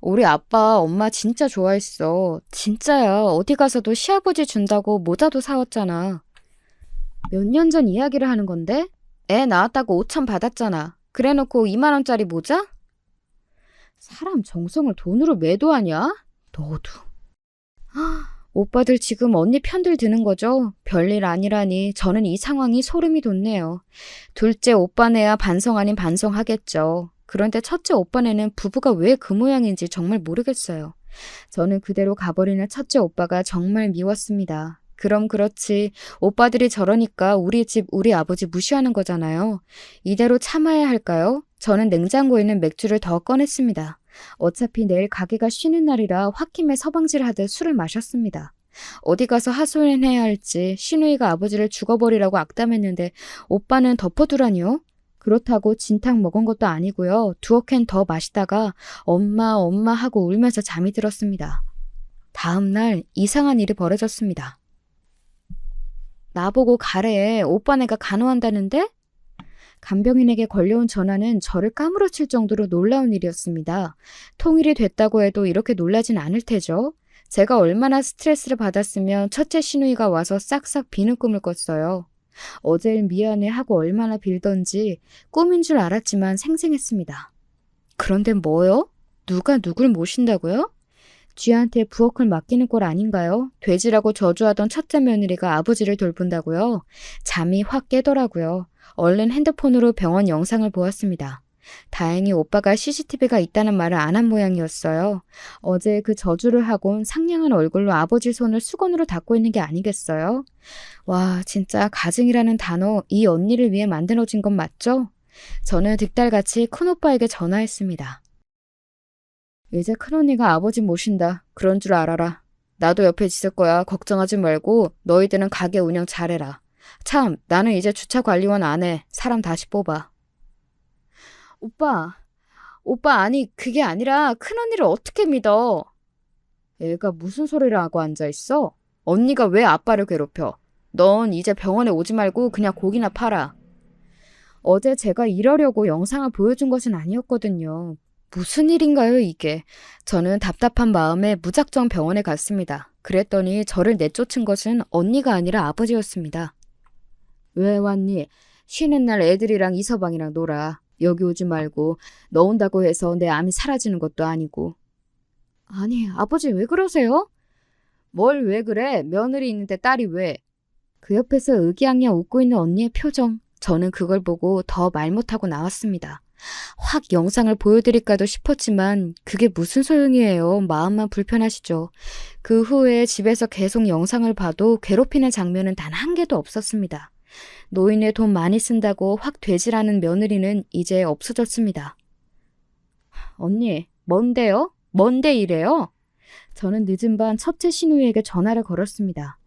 우리 아빠, 엄마 진짜 좋아했어. 진짜야. 어디 가서도 시아버지 준다고 모자도 사왔잖아. 몇 년 전 이야기를 하는 건데? 애 낳았다고 5천 받았잖아. 그래놓고 2만 원짜리 모자? 사람 정성을 돈으로 매도하냐? 너도. 오빠들 지금 언니 편들 드는 거죠? 별일 아니라니 저는 이 상황이 소름이 돋네요. 둘째 오빠네야 반성 아닌 반성하겠죠. 그런데 첫째 오빠네는 부부가 왜 그 모양인지 정말 모르겠어요. 저는 그대로 가버리는 첫째 오빠가 정말 미웠습니다. 그럼 그렇지. 오빠들이 저러니까 우리 집 우리 아버지 무시하는 거잖아요. 이대로 참아야 할까요? 저는 냉장고에 있는 맥주를 더 꺼냈습니다. 어차피 내일 가게가 쉬는 날이라 홧김에 서방질 하듯 술을 마셨습니다. 어디 가서 하소연해야 할지 시누이가 아버지를 죽어버리라고 악담했는데 오빠는 덮어두라니요? 그렇다고 진탕 먹은 것도 아니고요. 두어 캔 더 마시다가 엄마 엄마 하고 울면서 잠이 들었습니다. 다음 날 이상한 일이 벌어졌습니다. 나보고 가래. 오빠네가 간호한다는데? 간병인에게 걸려온 전화는 저를 까무러칠 정도로 놀라운 일이었습니다. 통일이 됐다고 해도 이렇게 놀라진 않을 테죠. 제가 얼마나 스트레스를 받았으면 첫째 시누이가 와서 싹싹 비는 꿈을 꿨어요. 어제는 미안해 하고 얼마나 빌던지 꿈인 줄 알았지만 생생했습니다. 그런데 뭐요? 누가 누굴 모신다고요? 쥐한테 부엌을 맡기는 꼴 아닌가요? 돼지라고 저주하던 첫째 며느리가 아버지를 돌본다고요? 잠이 확 깨더라고요. 얼른 핸드폰으로 병원 영상을 보았습니다. 다행히 오빠가 CCTV가 있다는 말을 안 한 모양이었어요. 어제 그 저주를 하곤 상냥한 얼굴로 아버지 손을 수건으로 닦고 있는 게 아니겠어요? 와, 진짜 가증이라는 단어 이 언니를 위해 만들어진 건 맞죠? 저는 득달같이 큰오빠에게 전화했습니다. 이제 큰언니가 아버지 모신다. 그런 줄 알아라. 나도 옆에 있을 거야. 걱정하지 말고 너희들은 가게 운영 잘해라. 참, 나는 이제 주차관리원 안 해. 사람 다시 뽑아. 오빠 아니 그게 아니라 큰언니를 어떻게 믿어? 애가 무슨 소리를 하고 앉아있어? 언니가 왜 아빠를 괴롭혀? 넌 이제 병원에 오지 말고 그냥 고기나 팔아. 어제 제가 이러려고 영상을 보여준 것은 아니었거든요. 무슨 일인가요, 이게? 저는 답답한 마음에 무작정 병원에 갔습니다. 그랬더니 저를 내쫓은 것은 언니가 아니라 아버지였습니다. 왜 왔니? 쉬는 날 애들이랑 이서방이랑 놀아. 여기 오지 말고 너 온다고 해서 내 암이 사라지는 것도 아니고. 아니, 아버지 왜 그러세요? 뭘 왜 그래? 며느리 있는데 딸이 왜? 그 옆에서 의기양양 웃고 있는 언니의 표정. 저는 그걸 보고 더 말 못하고 나왔습니다. 확 영상을 보여드릴까도 싶었지만 그게 무슨 소용이에요. 마음만 불편하시죠. 그 후에 집에서 계속 영상을 봐도 괴롭히는 장면은 단 한 개도 없었습니다. 노인네 돈 많이 쓴다고 확 되지라는 며느리는 이제 없어졌습니다. 언니, 뭔데요? 뭔데 이래요? 저는 늦은 밤 첫째 시누이에게 전화를 걸었습니다.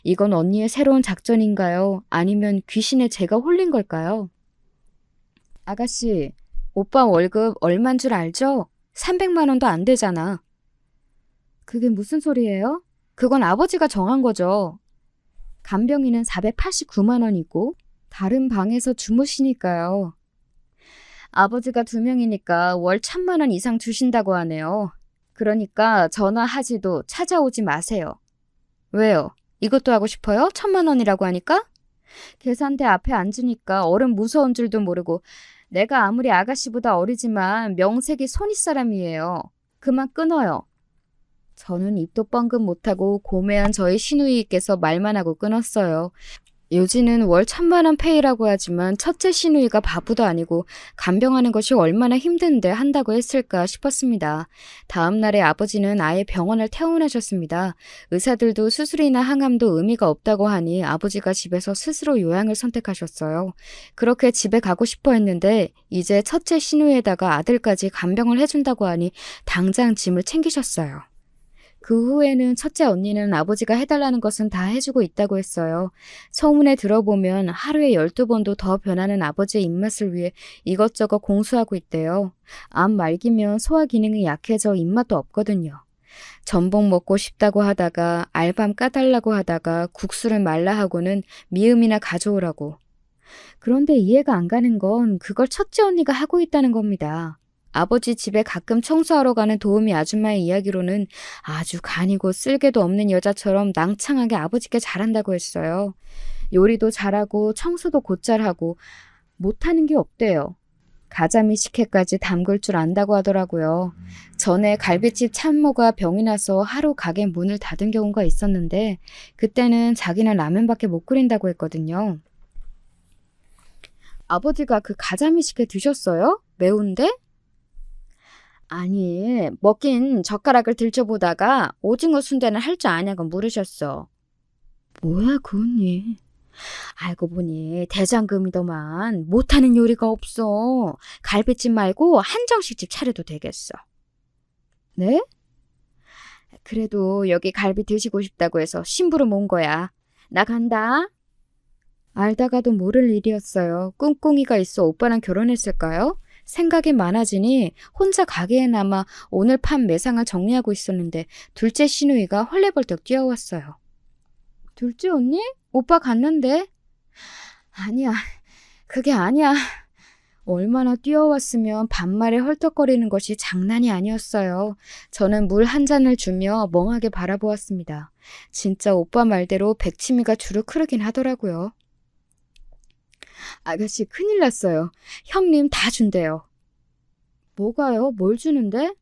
이건 언니의 새로운 작전인가요? 아니면 귀신에 제가 홀린 걸까요? 아가씨, 오빠 월급 얼만 줄 알죠? 300만 원도 안 되잖아. 그게 무슨 소리예요? 그건 아버지가 정한 거죠. 간병인은 489만 원이고 다른 방에서 주무시니까요. 아버지가 2명이니까 월 1,000만 원 이상 주신다고 하네요. 그러니까 전화하지도 찾아오지 마세요. 왜요? 이것도 하고 싶어요? 1,000만 원이라고 하니까? 계산대 앞에 앉으니까 어른 무서운 줄도 모르고 내가 아무리 아가씨보다 어리지만 명색이 손윗 사람이에요. 그만 끊어요. 저는 입도 뻥긋 못하고 고매한 저희 시누이께서 말만 하고 끊었어요. 요지는 월 1,000만 원 페이라고 하지만 첫째 시누이가 바보도 아니고 간병하는 것이 얼마나 힘든데 한다고 했을까 싶었습니다. 다음 날에 아버지는 아예 병원을 퇴원하셨습니다. 의사들도 수술이나 항암도 의미가 없다고 하니 아버지가 집에서 스스로 요양을 선택하셨어요. 그렇게 집에 가고 싶어 했는데 이제 첫째 시누이에다가 아들까지 간병을 해준다고 하니 당장 짐을 챙기셨어요. 그 후에는 첫째 언니는 아버지가 해달라는 것은 다 해주고 있다고 했어요. 소문에 들어보면 하루에 12번도 더 변하는 아버지의 입맛을 위해 이것저것 공수하고 있대요. 암 말기면 소화 기능이 약해져 입맛도 없거든요. 전복 먹고 싶다고 하다가 알밤 까달라고 하다가 국수를 말라 하고는 미음이나 가져오라고. 그런데 이해가 안 가는 건 그걸 첫째 언니가 하고 있다는 겁니다. 아버지 집에 가끔 청소하러 가는 도우미 아줌마의 이야기로는 아주 간이고 쓸개도 없는 여자처럼 낭창하게 아버지께 잘한다고 했어요. 요리도 잘하고 청소도 곧잘 하고 못하는 게 없대요. 가자미 식혜까지 담글 줄 안다고 하더라고요. 전에 갈비집 참모가 병이 나서 하루 가게 문을 닫은 경우가 있었는데 그때는 자기는 라면밖에 못 끓인다고 했거든요. 아버지가 그 가자미 식혜 드셨어요? 매운데? 아니, 먹긴 젓가락을 들춰보다가 오징어 순대는 할 줄 아냐고 물으셨어. 뭐야, 그 언니. 알고 보니 대장금이더만 못하는 요리가 없어. 갈비집 말고 한정식집 차려도 되겠어. 네? 그래도 여기 갈비 드시고 싶다고 해서 심부름 온 거야. 나 간다. 알다가도 모를 일이었어요. 꿍꿍이가 있어 오빠랑 결혼했을까요? 생각이 많아지니 혼자 가게에 남아 오늘 판 매상을 정리하고 있었는데 둘째 시누이가 헐레벌떡 뛰어왔어요. 둘째 언니? 오빠 갔는데? 아니야, 그게 아니야. 얼마나 뛰어왔으면 반말에 헐떡거리는 것이 장난이 아니었어요. 저는 물 한 잔을 주며 멍하게 바라보았습니다. 진짜 오빠 말대로 백치미가 주룩 흐르긴 하더라고요. 아가씨 큰일 났어요. 형님 다 준대요. 뭐가요? 뭘 주는데?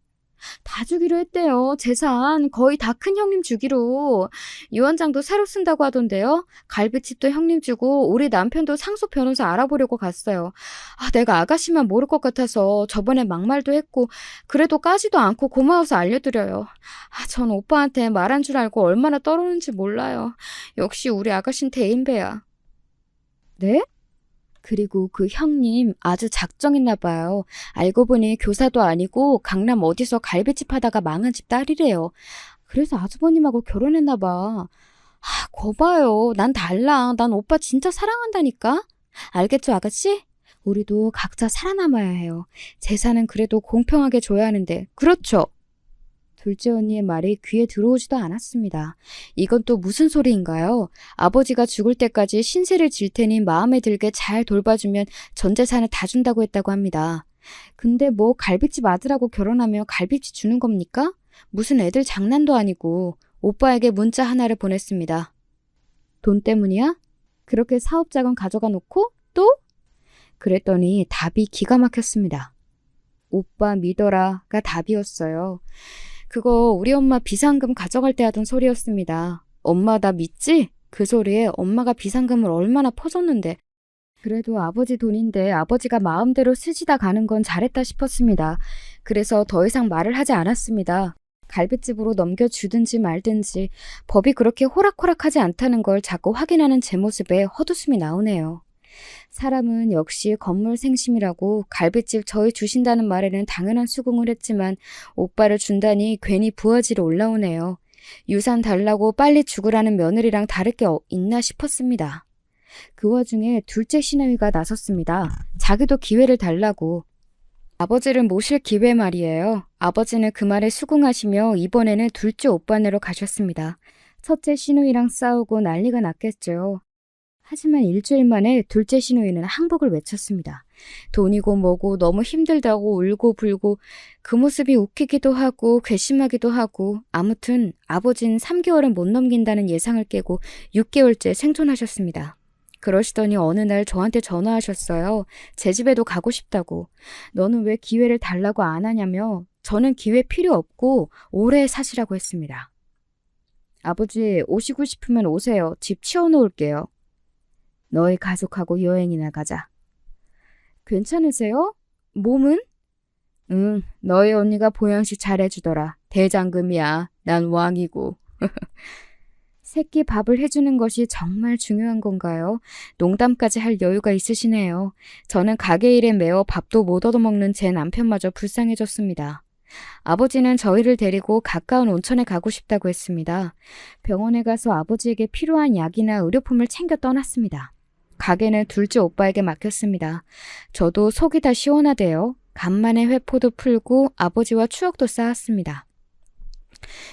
다 주기로 했대요. 재산 거의 다 큰 형님 주기로. 유언장도 새로 쓴다고 하던데요. 갈비집도 형님 주고 우리 남편도 상속 변호사 알아보려고 갔어요. 내가 아가씨만 모를 것 같아서 저번에 막말도 했고 그래도 까지도 않고 고마워서 알려드려요. 전 오빠한테 말한 줄 알고 얼마나 떨었는지 몰라요. 역시 우리 아가씨는 대인배야. 네? 그리고 그 형님 아주 작정했나 봐요. 알고 보니 교사도 아니고 강남 어디서 갈비집 하다가 망한 집 딸이래요. 그래서 아주버님하고 결혼했나 봐. 거봐요. 난 달라. 난 오빠 진짜 사랑한다니까. 알겠죠, 아가씨? 우리도 각자 살아남아야 해요. 재산은 그래도 공평하게 줘야 하는데. 그렇죠? 둘째 언니의 말이 귀에 들어오지도 않았습니다. 이건 또 무슨 소리인가요? 아버지가 죽을 때까지 신세를 질 테니 마음에 들게 잘 돌봐주면 전 재산을 다 준다고 했다고 합니다. 근데 뭐 갈비집 아들하고 결혼하면 갈비집 주는 겁니까? 무슨 애들 장난도 아니고. 오빠에게 문자 하나를 보냈습니다. 돈 때문이야? 그렇게 사업자금 가져가 놓고 또? 그랬더니 답이 기가 막혔습니다. 오빠 믿어라가 답이었어요. 그거 우리 엄마 비상금 가져갈 때 하던 소리였습니다. 엄마 나 믿지? 그 소리에 엄마가 비상금을 얼마나 퍼줬는데. 그래도 아버지 돈인데 아버지가 마음대로 쓰시다 가는 건 잘했다 싶었습니다. 그래서 더 이상 말을 하지 않았습니다. 갈비집으로 넘겨주든지 말든지 법이 그렇게 호락호락하지 않다는 걸 자꾸 확인하는 제 모습에 헛웃음이 나오네요. 사람은 역시 건물생심이라고 갈비집 저희 주신다는 말에는 당연한 수긍을 했지만 오빠를 준다니 괜히 부하지로 올라오네요. 유산 달라고 빨리 죽으라는 며느리랑 다를 게 있나 싶었습니다. 그 와중에 둘째 시누이가 나섰습니다. 자기도 기회를 달라고. 아버지를 모실 기회 말이에요. 아버지는 그 말에 수긍하시며 이번에는 둘째 오빠네로 가셨습니다. 첫째 시누이랑 싸우고 난리가 났겠죠. 하지만 일주일 만에 둘째 시누이는 항복을 외쳤습니다. 돈이고 뭐고 너무 힘들다고 울고 불고 그 모습이 웃기기도 하고 괘씸하기도 하고 아무튼 아버지는 3개월은 못 넘긴다는 예상을 깨고 6개월째 생존하셨습니다. 그러시더니 어느 날 저한테 전화하셨어요. 제 집에도 가고 싶다고. 너는 왜 기회를 달라고 안 하냐며 저는 기회 필요 없고 오래 사시라고 했습니다. 아버지 오시고 싶으면 오세요. 집 치워놓을게요. 너희 가족하고 여행이나 가자. 괜찮으세요? 몸은? 응, 너희 언니가 보양식 잘해주더라. 대장금이야. 난 왕이고. 새끼 밥을 해주는 것이 정말 중요한 건가요? 농담까지 할 여유가 있으시네요. 저는 가게 일에 매어 밥도 못 얻어먹는 제 남편마저 불쌍해졌습니다. 아버지는 저희를 데리고 가까운 온천에 가고 싶다고 했습니다. 병원에 가서 아버지에게 필요한 약이나 의료품을 챙겨 떠났습니다. 가게는 둘째 오빠에게 맡겼습니다. 저도 속이 다 시원하대요. 간만에 회포도 풀고 아버지와 추억도 쌓았습니다.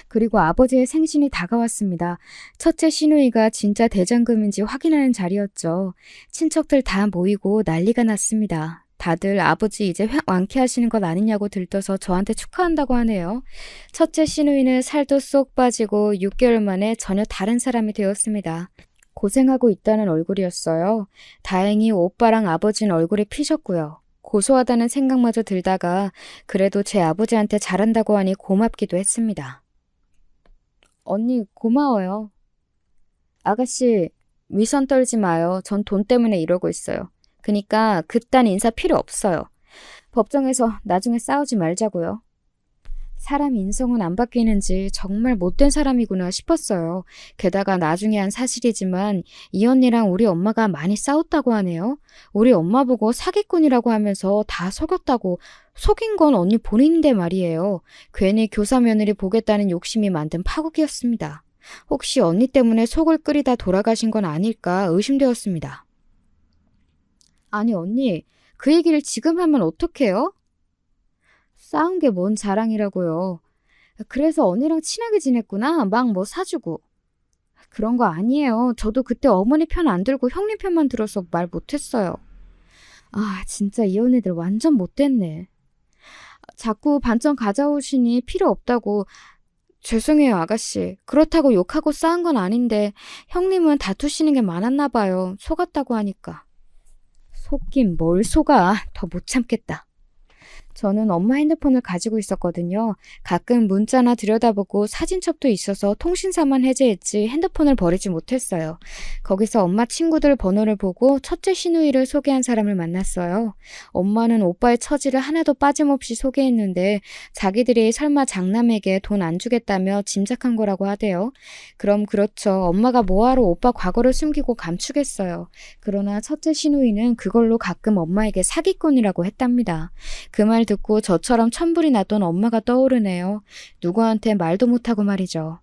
그리고 아버지의 생신이 다가왔습니다. 첫째 시누이가 진짜 대장금인지 확인하는 자리였죠. 친척들 다 모이고 난리가 났습니다. 다들 아버지 이제 완쾌하시는 것 아니냐고 들떠서 저한테 축하한다고 하네요. 첫째 시누이는 살도 쏙 빠지고 6개월 만에 전혀 다른 사람이 되었습니다. 고생하고 있다는 얼굴이었어요. 다행히 오빠랑 아버지는 얼굴이 피셨고요. 고소하다는 생각마저 들다가 그래도 제 아버지한테 잘한다고 하니 고맙기도 했습니다. 언니 고마워요. 아가씨 위선 떨지 마요. 전 돈 때문에 이러고 있어요. 그니까 그딴 인사 필요 없어요. 법정에서 나중에 싸우지 말자고요. 사람 인성은 안 바뀌는지 정말 못된 사람이구나 싶었어요. 게다가 나중에 한 사실이지만 이 언니랑 우리 엄마가 많이 싸웠다고 하네요. 우리 엄마 보고 사기꾼이라고 하면서 다 속였다고. 속인 건 언니 본인인데 말이에요. 괜히 교사 며느리 보겠다는 욕심이 만든 파국이었습니다. 혹시 언니 때문에 속을 끓이다 돌아가신 건 아닐까 의심되었습니다. 아니 언니, 그 얘기를 지금 하면 어떡해요? 싸운 게 뭔 자랑이라고요. 그래서 언니랑 친하게 지냈구나. 막 뭐 사주고. 그런 거 아니에요. 저도 그때 어머니 편 안 들고 형님 편만 들어서 말 못했어요. 아, 진짜 이 언니들 완전 못됐네. 자꾸 반전 가져오시니 필요 없다고. 죄송해요, 아가씨. 그렇다고 욕하고 싸운 건 아닌데 형님은 다투시는 게 많았나 봐요. 속았다고 하니까. 속긴 뭘 속아. 더 못 참겠다. 저는 엄마 핸드폰을 가지고 있었거든요. 가끔 문자나 들여다보고 사진첩도 있어서 통신사만 해제했지 핸드폰을 버리지 못했어요. 거기서 엄마 친구들 번호를 보고 첫째 시누이를 소개한 사람을 만났어요. 엄마는 오빠의 처지를 하나도 빠짐없이 소개했는데 자기들이 설마 장남에게 돈 안 주겠다며 짐작한 거라고 하대요. 그럼 그렇죠. 엄마가 뭐하러 오빠 과거를 숨기고 감추겠어요. 그러나 첫째 시누이는 그걸로 가끔 엄마에게 사기꾼이라고 했답니다. 그 말 듣고 저처럼 천불이 났던 엄마가 떠오르네요. 누구한테 말도 못하고 말이죠.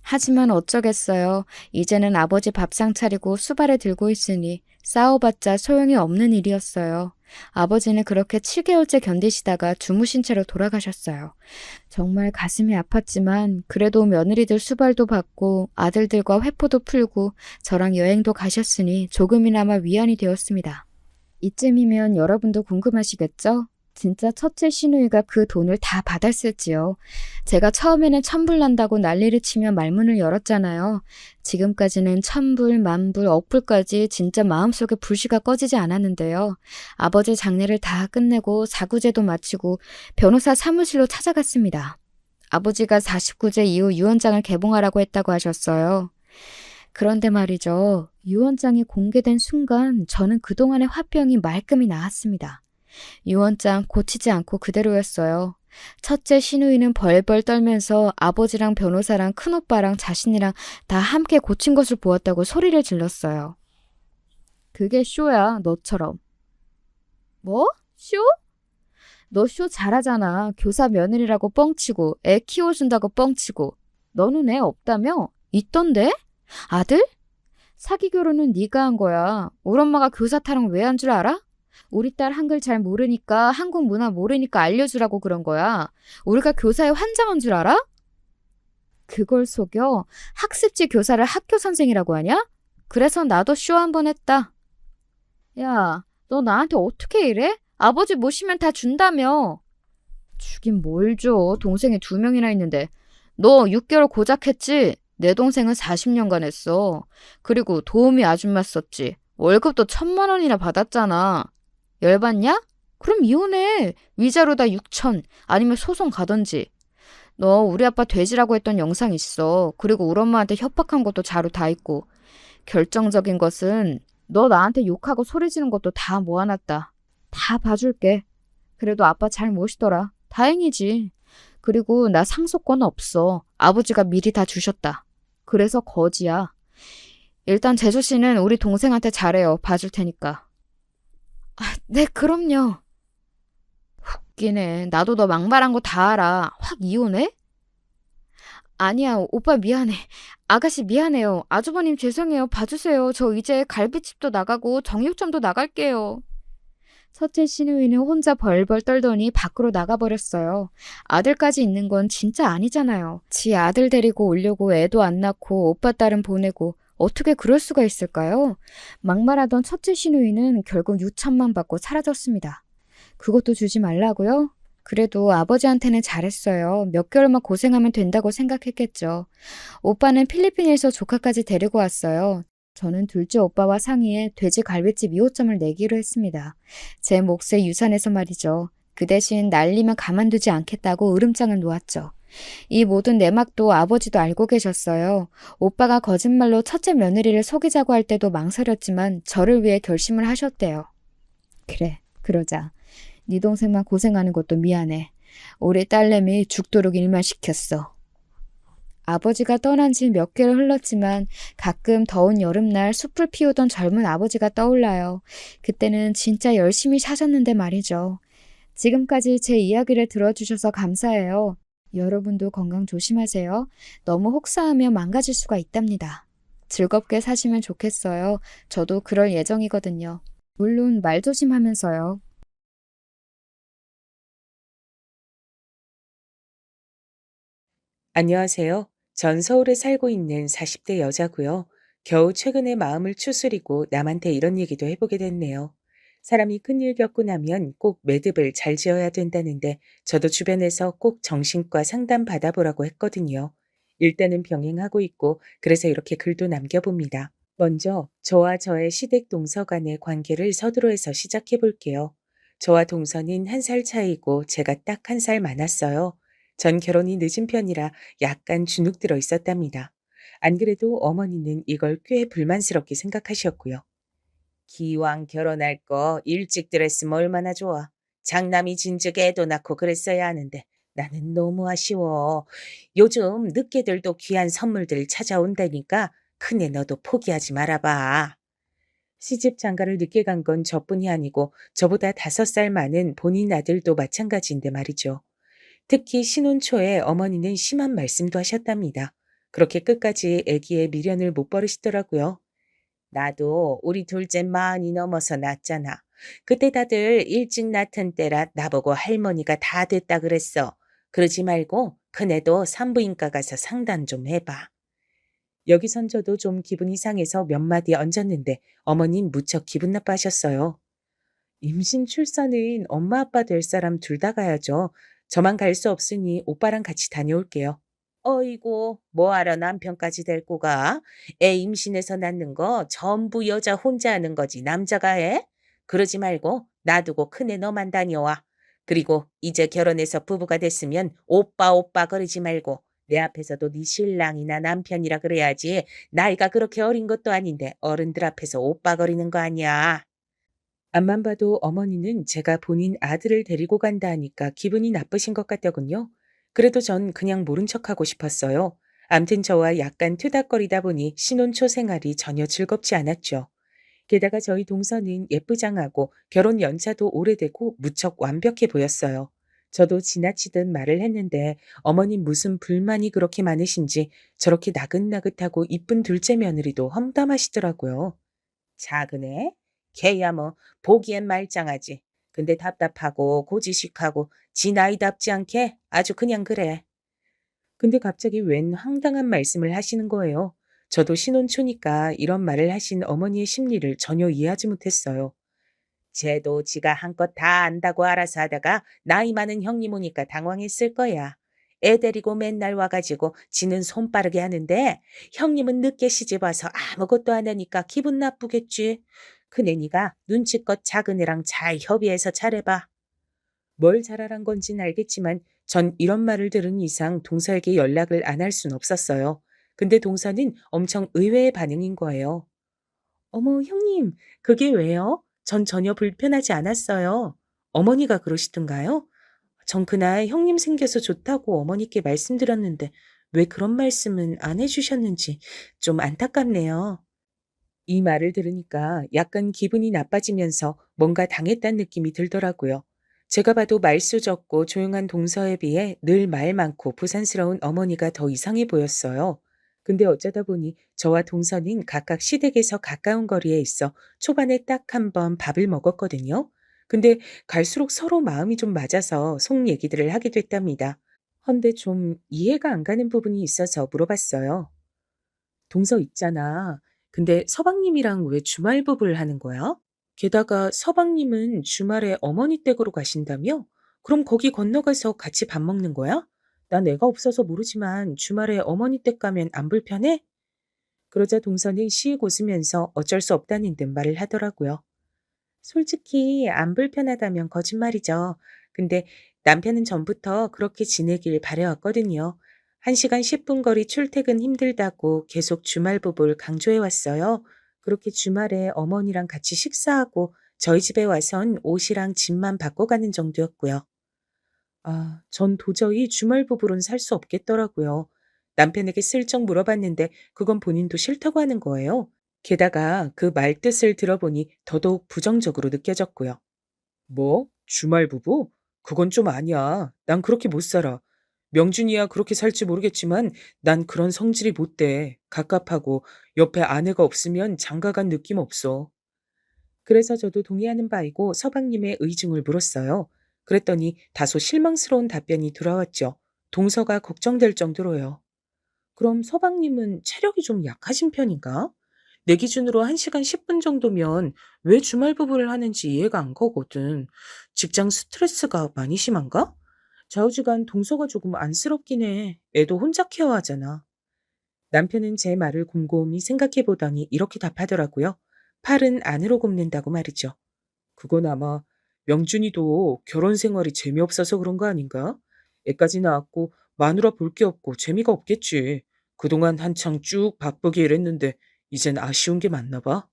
하지만 어쩌겠어요. 이제는 아버지 밥상 차리고 수발에 들고 있으니 싸워봤자 소용이 없는 일이었어요. 아버지는 그렇게 7개월째 견디시다가 주무신 채로 돌아가셨어요. 정말 가슴이 아팠지만 그래도 며느리들 수발도 받고 아들들과 회포도 풀고 저랑 여행도 가셨으니 조금이나마 위안이 되었습니다. 이쯤이면 여러분도 궁금하시겠죠? 진짜 첫째 시누이가 그 돈을 다 받았을지요. 제가 처음에는 천불난다고 난리를 치며 말문을 열었잖아요. 지금까지는 천불, 만불, 억불까지 진짜 마음속에 불씨가 꺼지지 않았는데요. 아버지 장례를 다 끝내고 사구제도 마치고 변호사 사무실로 찾아갔습니다. 아버지가 49제 이후 유언장을 개봉하라고 했다고 하셨어요. 그런데 말이죠. 유언장이 공개된 순간 저는 그동안의 화병이 말끔히 나았습니다. 유언장 고치지 않고 그대로였어요. 첫째 시누이는 벌벌 떨면서 아버지랑 변호사랑 큰오빠랑 자신이랑 다 함께 고친 것을 보았다고 소리를 질렀어요. 그게 쇼야, 너처럼. 뭐? 쇼? 너 쇼 잘하잖아. 교사 며느리라고 뻥치고 애 키워준다고 뻥치고. 너는 애 없다며? 있던데? 아들? 사기 결혼은 네가 한 거야. 우리 엄마가 교사 타령 왜 한 줄 알아? 우리 딸 한글 잘 모르니까 한국 문화 모르니까 알려주라고 그런 거야. 우리가 교사에 환장한 줄 알아? 그걸 속여? 학습지 교사를 학교 선생이라고 하냐? 그래서 나도 쇼 한 번 했다. 야, 너 나한테 어떻게 이래? 아버지 모시면 다 준다며. 주긴 뭘 줘. 동생이 2명이나 있는데. 너 6개월 고작 했지? 내 동생은 40년간 했어. 그리고 도우미 아줌마 썼지. 월급도 1,000만 원이나 받았잖아. 열받냐? 그럼 이혼해. 위자료 다 6천. 아니면 소송 가던지. 너 우리 아빠 돼지라고 했던 영상 있어. 그리고 우리 엄마한테 협박한 것도 자료 다 있고. 결정적인 것은 너 나한테 욕하고 소리 지는 것도 다 모아놨다. 다 봐줄게. 그래도 아빠 잘 모시더라. 다행이지. 그리고 나 상속권 없어. 아버지가 미리 다 주셨다. 그래서 거지야. 일단 재수 씨는 우리 동생한테 잘해요. 봐줄 테니까. 네, 그럼요. 웃기네. 나도 너 막말한 거 다 알아. 확 이혼해? 아니야, 오빠 미안해. 아가씨 미안해요. 아주버님 죄송해요. 봐주세요. 저 이제 갈비집도 나가고 정육점도 나갈게요. 첫째 시누이는 혼자 벌벌 떨더니 밖으로 나가버렸어요. 아들까지 있는 건 진짜 아니잖아요. 지 아들 데리고 오려고 애도 안 낳고 오빠 딸은 보내고 어떻게 그럴 수가 있을까요? 막말하던 첫째 시누이는 결국 6천만 받고 사라졌습니다. 그것도 주지 말라고요? 그래도 아버지한테는 잘했어요. 몇 개월만 고생하면 된다고 생각했겠죠. 오빠는 필리핀에서 조카까지 데리고 왔어요. 저는 둘째 오빠와 상의해 돼지 갈비집 2호점을 내기로 했습니다. 제 몫의 유산에서 말이죠. 그 대신 날리면 가만두지 않겠다고 으름장을 놓았죠. 이 모든 내막도 아버지도 알고 계셨어요. 오빠가 거짓말로 첫째 며느리를 속이자고 할 때도 망설였지만 저를 위해 결심을 하셨대요. 그래, 그러자. 네 동생만 고생하는 것도 미안해. 우리 딸내미 죽도록 일만 시켰어. 아버지가 떠난 지 몇 개월 흘렀지만 가끔 더운 여름날 숲을 피우던 젊은 아버지가 떠올라요. 그때는 진짜 열심히 사셨는데 말이죠. 지금까지 제 이야기를 들어주셔서 감사해요. 여러분도 건강 조심하세요. 너무 혹사하면 망가질 수가 있답니다. 즐겁게 사시면 좋겠어요. 저도 그럴 예정이거든요. 물론 말 조심하면서요. 안녕하세요. 전 서울에 살고 있는 40대 여자고요. 겨우 최근에 마음을 추스리고 남한테 이런 얘기도 해보게 됐네요. 사람이 큰일 겪고 나면 꼭 매듭을 잘 지어야 된다는데 저도 주변에서 꼭 정신과 상담 받아보라고 했거든요. 일단은 병행하고 있고 그래서 이렇게 글도 남겨봅니다. 먼저 저와 저의 시댁 동서 간의 관계를 서두로해서 시작해 볼게요. 저와 동서는 1살 차이고 제가 딱 1살 많았어요. 전 결혼이 늦은 편이라 약간 주눅 들어 있었답니다. 안 그래도 어머니는 이걸 꽤 불만스럽게 생각하셨고요. 기왕 결혼할 거 일찍 들었으면 얼마나 좋아. 장남이 진즉 애도 낳고 그랬어야 하는데 나는 너무 아쉬워. 요즘 늦게들도 귀한 선물들 찾아온다니까 큰애 너도 포기하지 말아봐. 시집 장가를 늦게 간 건 저뿐이 아니고 저보다 5살 많은 본인 아들도 마찬가지인데 말이죠. 특히 신혼 초에 어머니는 심한 말씀도 하셨답니다. 그렇게 끝까지 아기의 미련을 못 버리시더라고요. 나도 우리 둘째 많이 넘어서 낳았잖아. 그때 다들 일찍 낳던 때라 나보고 할머니가 다 됐다 그랬어. 그러지 말고 큰애도 산부인과 가서 상담 좀 해봐. 여기선 저도 좀 기분이 상해서 몇 마디 얹었는데 어머님 무척 기분 나빠하셨어요. 임신 출산은 엄마 아빠 될 사람 둘 다 가야죠. 저만 갈 수 없으니 오빠랑 같이 다녀올게요. 어이구, 뭐하러 남편까지 데리고 가? 애 임신해서 낳는 거 전부 여자 혼자 하는 거지 남자가 해? 그러지 말고 놔두고 큰애 너만 다녀와. 그리고 이제 결혼해서 부부가 됐으면 오빠 오빠 그러지 말고 내 앞에서도 네 신랑이나 남편이라 그래야지. 나이가 그렇게 어린 것도 아닌데 어른들 앞에서 오빠 거리는 거 아니야. 앞만 봐도 어머니는 제가 본인 아들을 데리고 간다 하니까 기분이 나쁘신 것 같더군요. 그래도 전 그냥 모른 척하고 싶었어요. 암튼 저와 약간 투닥거리다 보니 신혼 초 생활이 전혀 즐겁지 않았죠. 게다가 저희 동서는 예쁘장하고 결혼 연차도 오래되고 무척 완벽해 보였어요. 저도 지나치듯 말을 했는데 어머님 무슨 불만이 그렇게 많으신지 저렇게 나긋나긋하고 이쁜 둘째 며느리도 험담하시더라고요. 작은 애? 걔야 뭐 보기엔 말짱하지. 근데 답답하고 고지식하고 지 나이답지 않게 아주 그냥 그래. 근데 갑자기 웬 황당한 말씀을 하시는 거예요. 저도 신혼 초니까 이런 말을 하신 어머니의 심리를 전혀 이해하지 못했어요. 쟤도 지가 한껏 다 안다고 알아서 하다가 나이 많은 형님 오니까 당황했을 거야. 애 데리고 맨날 와가지고 지는 손 빠르게 하는데 형님은 늦게 시집 와서 아무것도 안 하니까 기분 나쁘겠지. 큰애니가 눈치껏 작은 애랑 잘 협의해서 잘해봐. 뭘 잘하란 건진 알겠지만 전 이런 말을 들은 이상 동서에게 연락을 안 할 순 없었어요. 근데 동서는 엄청 의외의 반응인 거예요. 어머, 형님, 그게 왜요? 전 전혀 불편하지 않았어요. 어머니가 그러시던가요? 전 그날 형님 생겨서 좋다고 어머니께 말씀드렸는데 왜 그런 말씀은 안 해주셨는지 좀 안타깝네요. 이 말을 들으니까 약간 기분이 나빠지면서 뭔가 당했다는 느낌이 들더라고요. 제가 봐도 말수 적고 조용한 동서에 비해 늘 말 많고 부산스러운 어머니가 더 이상해 보였어요. 근데 어쩌다 보니 저와 동서는 각각 시댁에서 가까운 거리에 있어 초반에 딱 한 번 밥을 먹었거든요. 근데 갈수록 서로 마음이 좀 맞아서 속 얘기들을 하게 됐답니다. 헌데 좀 이해가 안 가는 부분이 있어서 물어봤어요. 동서 있잖아. 근데 서방님이랑 왜 주말 부부를 하는 거야? 게다가 서방님은 주말에 어머니 댁으로 가신다며? 그럼 거기 건너가서 같이 밥 먹는 거야? 난 애가 없어서 모르지만 주말에 어머니 댁 가면 안 불편해? 그러자 동서는 씩 웃으면서 어쩔 수 없다는 듯 말을 하더라고요. 솔직히 안 불편하다면 거짓말이죠. 근데 남편은 전부터 그렇게 지내길 바래왔거든요. 1시간 10분 거리 출퇴근 힘들다고 계속 주말 부부를 강조해 왔어요. 그렇게 주말에 어머니랑 같이 식사하고 저희 집에 와선 옷이랑 짐만 바꿔 가는 정도였고요. 아, 전 도저히 주말 부부로는 살 수 없겠더라고요. 남편에게 슬쩍 물어봤는데 그건 본인도 싫다고 하는 거예요. 게다가 그 말뜻을 들어보니 더더욱 부정적으로 느껴졌고요. 뭐? 주말 부부? 그건 좀 아니야. 난 그렇게 못 살아. 명준이야 그렇게 살지 모르겠지만 난 그런 성질이 못 돼. 갑갑하고 옆에 아내가 없으면 장가간 느낌 없어. 그래서 저도 동의하는 바이고 서방님의 의중을 물었어요. 그랬더니 다소 실망스러운 답변이 돌아왔죠. 동서가 걱정될 정도로요. 그럼 서방님은 체력이 좀 약하신 편인가? 내 기준으로 1시간 10분 정도면 왜 주말 부부를 하는지 이해가 안 가거든. 직장 스트레스가 많이 심한가? 좌우지간 동서가 조금 안쓰럽긴 해. 애도 혼자 케어하잖아. 남편은 제 말을 곰곰이 생각해 보더니 이렇게 답하더라고요. 팔은 안으로 굽는다고 말이죠. 그건 아마 명준이도 결혼 생활이 재미없어서 그런 거 아닌가? 애까지 낳았고 마누라 볼 게 없고 재미가 없겠지. 그동안 한창 쭉 바쁘게 일했는데 이젠 아쉬운 게 많나 봐.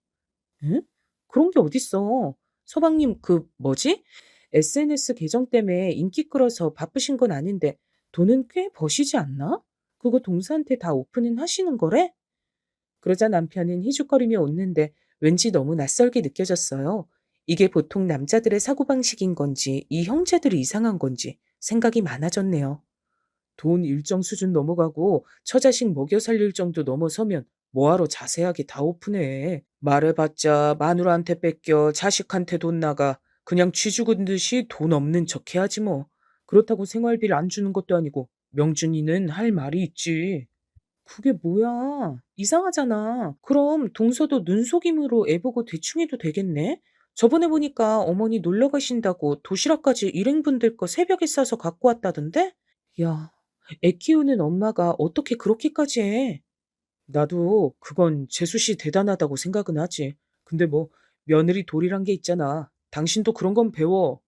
응? 그런 게 어딨어. 서방님 그 뭐지? SNS 계정 때문에 인기 끌어서 바쁘신 건 아닌데 돈은 꽤 버시지 않나? 그거 동서한테 다 오픈은 하시는 거래? 그러자 남편은 희죽거리며 웃는데 왠지 너무 낯설게 느껴졌어요. 이게 보통 남자들의 사고방식인 건지 이 형제들이 이상한 건지 생각이 많아졌네요. 돈 일정 수준 넘어가고 처자식 먹여 살릴 정도 넘어서면 뭐하러 자세하게 다 오픈해. 말해봤자 마누라한테 뺏겨 자식한테 돈 나가 그냥 쥐 죽은 듯이 돈 없는 척 해야지 뭐. 그렇다고 생활비를 안 주는 것도 아니고 명준이는 할 말이 있지. 그게 뭐야? 이상하잖아. 그럼 동서도 눈속임으로 애 보고 대충 해도 되겠네? 저번에 보니까 어머니 놀러 가신다고 도시락까지 일행분들 거 새벽에 싸서 갖고 왔다던데? 야, 애 키우는 엄마가 어떻게 그렇게까지 해? 나도 그건 재수 씨 대단하다고 생각은 하지. 근데 뭐 며느리 도리란 게 있잖아. 당신도 그런 건 배워.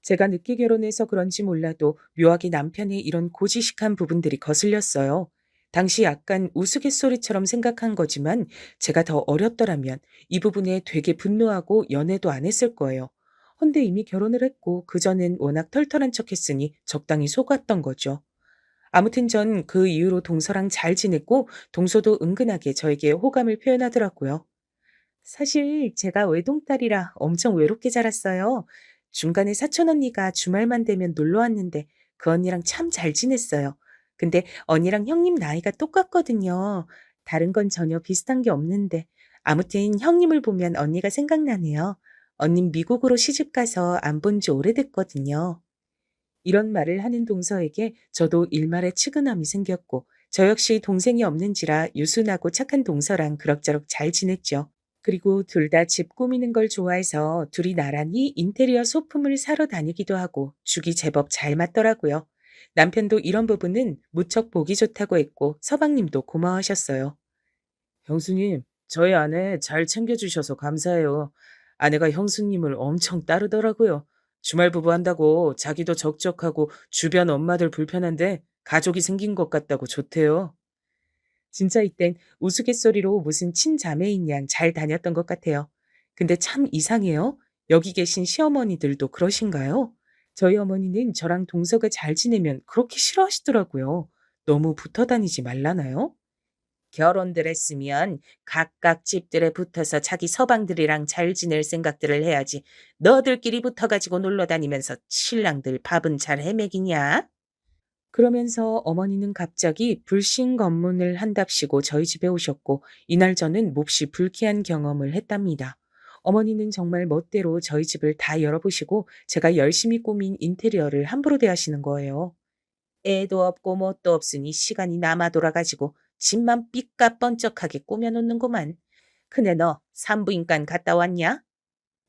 제가 늦게 결혼해서 그런지 몰라도 묘하게 남편의 이런 고지식한 부분들이 거슬렸어요. 당시 약간 우스갯소리처럼 생각한 거지만 제가 더 어렸더라면 이 부분에 되게 분노하고 연애도 안 했을 거예요. 헌데 이미 결혼을 했고 그전엔 워낙 털털한 척 했으니 적당히 속았던 거죠. 아무튼 전 그 이후로 동서랑 잘 지냈고 동서도 은근하게 저에게 호감을 표현하더라고요. 사실 제가 외동딸이라 엄청 외롭게 자랐어요. 중간에 사촌 언니가 주말만 되면 놀러 왔는데 그 언니랑 참 잘 지냈어요. 근데 언니랑 형님 나이가 똑같거든요. 다른 건 전혀 비슷한 게 없는데 아무튼 형님을 보면 언니가 생각나네요. 언닌 미국으로 시집 가서 안 본지 오래됐거든요. 이런 말을 하는 동서에게 저도 일말의 측은함이 생겼고 저 역시 동생이 없는지라 유순하고 착한 동서랑 그럭저럭 잘 지냈죠. 그리고 둘 다 집 꾸미는 걸 좋아해서 둘이 나란히 인테리어 소품을 사러 다니기도 하고 죽이 제법 잘 맞더라고요. 남편도 이런 부분은 무척 보기 좋다고 했고 서방님도 고마워하셨어요. 형수님, 저희 아내 잘 챙겨주셔서 감사해요. 아내가 형수님을 엄청 따르더라고요. 주말 부부 한다고 자기도 적적하고 주변 엄마들 불편한데 가족이 생긴 것 같다고 좋대요. 진짜 이땐 우스갯소리로 무슨 친자매인 양 잘 다녔던 것 같아요. 근데 참 이상해요. 여기 계신 시어머니들도 그러신가요? 저희 어머니는 저랑 동서가 잘 지내면 그렇게 싫어하시더라고요. 너무 붙어 다니지 말라나요? 결혼들 했으면 각각 집들에 붙어서 자기 서방들이랑 잘 지낼 생각들을 해야지. 너들끼리 붙어가지고 놀러 다니면서 신랑들 밥은 잘 해먹이냐? 그러면서 어머니는 갑자기 불신검문을 한답시고 저희 집에 오셨고 이날 저는 몹시 불쾌한 경험을 했답니다. 어머니는 정말 멋대로 저희 집을 다 열어보시고 제가 열심히 꾸민 인테리어를 함부로 대하시는 거예요. 애도 없고 뭣도 없으니 시간이 남아 돌아가지고 집만 삐까뻔쩍하게 꾸며놓는구만. 근데 너 산부인관 갔다 왔냐?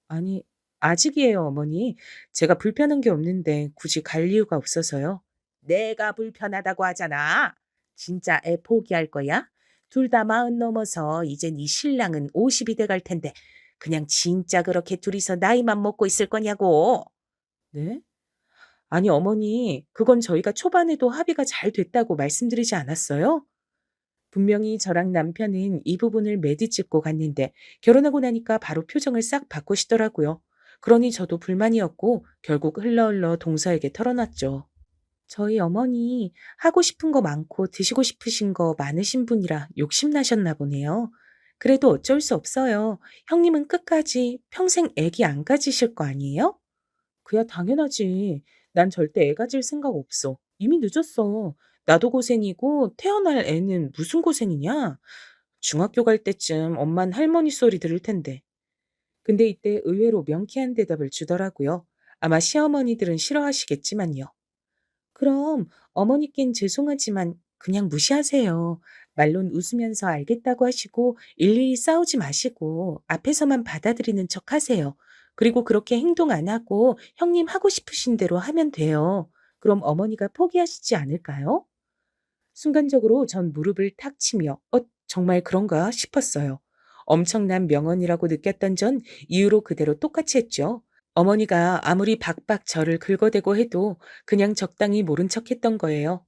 아니, 아직이에요, 어머니. 제가 불편한 게 없는데 굳이 갈 이유가 없어서요. 내가 불편하다고 하잖아. 진짜 애 포기할 거야? 둘 다 40 넘어서 이제 네 신랑은 50이 돼갈 텐데 그냥 진짜 그렇게 둘이서 나이만 먹고 있을 거냐고. 네? 아니, 어머니, 그건 저희가 초반에도 합의가 잘 됐다고 말씀드리지 않았어요? 분명히 저랑 남편은 이 부분을 매디 짚고 갔는데 결혼하고 나니까 바로 표정을 싹 바꾸시더라고요. 그러니 저도 불만이었고 결국 흘러흘러 동서에게 털어놨죠. 저희 어머니 하고 싶은 거 많고 드시고 싶으신 거 많으신 분이라 욕심나셨나 보네요. 그래도 어쩔 수 없어요. 형님은 끝까지 평생 애기 안 가지실 거 아니에요? 그야 당연하지. 난 절대 애 가질 생각 없어. 이미 늦었어. 나도 고생이고 태어날 애는 무슨 고생이냐? 중학교 갈 때쯤 엄만 할머니 소리 들을 텐데. 근데 이때 의외로 명쾌한 대답을 주더라고요. 아마 시어머니들은 싫어하시겠지만요. 그럼 어머니께는 죄송하지만 그냥 무시하세요. 말론 웃으면서 알겠다고 하시고 일일이 싸우지 마시고 앞에서만 받아들이는 척 하세요. 그리고 그렇게 행동 안 하고 형님 하고 싶으신 대로 하면 돼요. 그럼 어머니가 포기하시지 않을까요? 순간적으로 전 무릎을 탁 치며 정말 그런가 싶었어요. 엄청난 명언이라고 느꼈던 전 이후로 그대로 똑같이 했죠. 어머니가 아무리 박박 저를 긁어대고 해도 그냥 적당히 모른 척했던 거예요.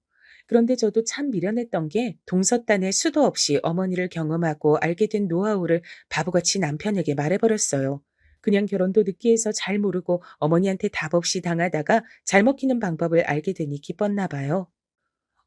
그런데 저도 참 미련했던 게 동서딴에 수도 없이 어머니를 경험하고 알게 된 노하우를 바보같이 남편에게 말해버렸어요. 그냥 결혼도 늦게 해서 잘 모르고 어머니한테 답 없이 당하다가 잘 먹히는 방법을 알게 되니 기뻤나 봐요.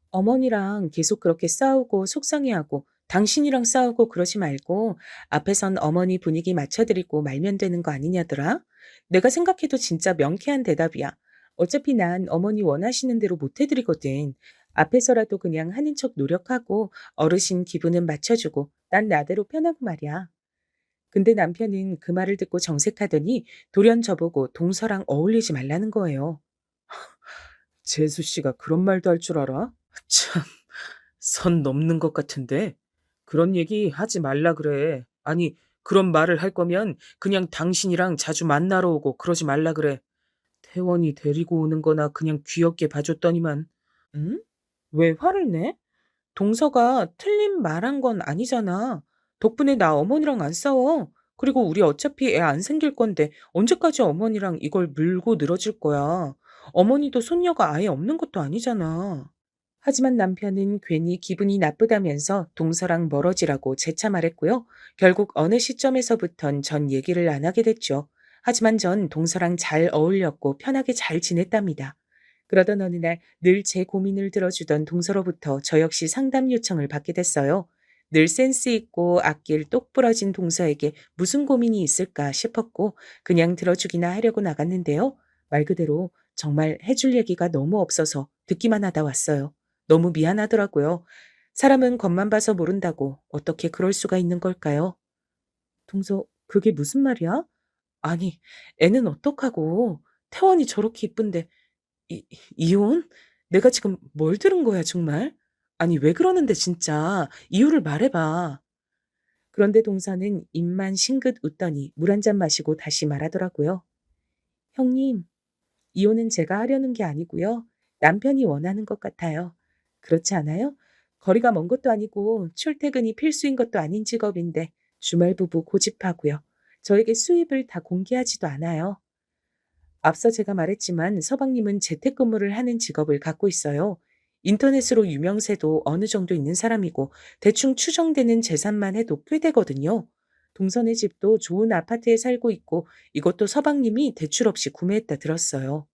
어머니랑 계속 그렇게 싸우고 속상해하고 당신이랑 싸우고 그러지 말고 앞에선 어머니 분위기 맞춰드리고 말면 되는 거 아니냐더라? 내가 생각해도 진짜 명쾌한 대답이야. 어차피 난 어머니 원하시는 대로 못 해드리거든. 앞에서라도 그냥 하는 척 노력하고 어르신 기분은 맞춰주고 난 나대로 편하고 말이야. 근데 남편은 그 말을 듣고 정색하더니 돌연 저보고 동서랑 어울리지 말라는 거예요. 재수 씨가 그런 말도 할 줄 알아? 참, 선 넘는 것 같은데. 그런 얘기 하지 말라 그래. 아니, 그런 말을 할 거면 그냥 당신이랑 자주 만나러 오고 그러지 말라 그래. 태원이 데리고 오는 거나 그냥 귀엽게 봐줬더니만. 응? 왜 화를 내? 동서가 틀린 말한 건 아니잖아. 덕분에 나 어머니랑 안 싸워. 그리고 우리 어차피 애 안 생길 건데 언제까지 어머니랑 이걸 물고 늘어질 거야. 어머니도 손녀가 아예 없는 것도 아니잖아. 하지만 남편은 괜히 기분이 나쁘다면서 동서랑 멀어지라고 재차 말했고요. 결국 어느 시점에서부턴 전 얘기를 안 하게 됐죠. 하지만 전 동서랑 잘 어울렸고 편하게 잘 지냈답니다. 그러던 어느 날 늘 제 고민을 들어주던 동서로부터 저 역시 상담 요청을 받게 됐어요. 늘 센스 있고 앞길 똑 부러진 동서에게 무슨 고민이 있을까 싶었고 그냥 들어주기나 하려고 나갔는데요. 말 그대로 정말 해줄 얘기가 너무 없어서 듣기만 하다 왔어요. 너무 미안하더라고요. 사람은 겉만 봐서 모른다고 어떻게 그럴 수가 있는 걸까요? 동서, 그게 무슨 말이야? 아니, 애는 어떡하고 태원이 저렇게 이쁜데 이혼? 내가 지금 뭘 들은 거야, 정말? 아니, 왜 그러는데, 진짜. 이유를 말해봐. 그런데 동서는 입만 싱긋 웃더니 물 한 잔 마시고 다시 말하더라고요. 형님, 이혼은 제가 하려는 게 아니고요. 남편이 원하는 것 같아요. 그렇지 않아요? 거리가 먼 것도 아니고 출퇴근이 필수인 것도 아닌 직업인데 주말 부부 고집하고요. 저에게 수입을 다 공개하지도 않아요. 앞서 제가 말했지만 서방님은 재택근무를 하는 직업을 갖고 있어요. 인터넷으로 유명세도 어느 정도 있는 사람이고 대충 추정되는 재산만 해도 꽤 되거든요. 동선의 집도 좋은 아파트에 살고 있고 이것도 서방님이 대출 없이 구매했다 들었어요.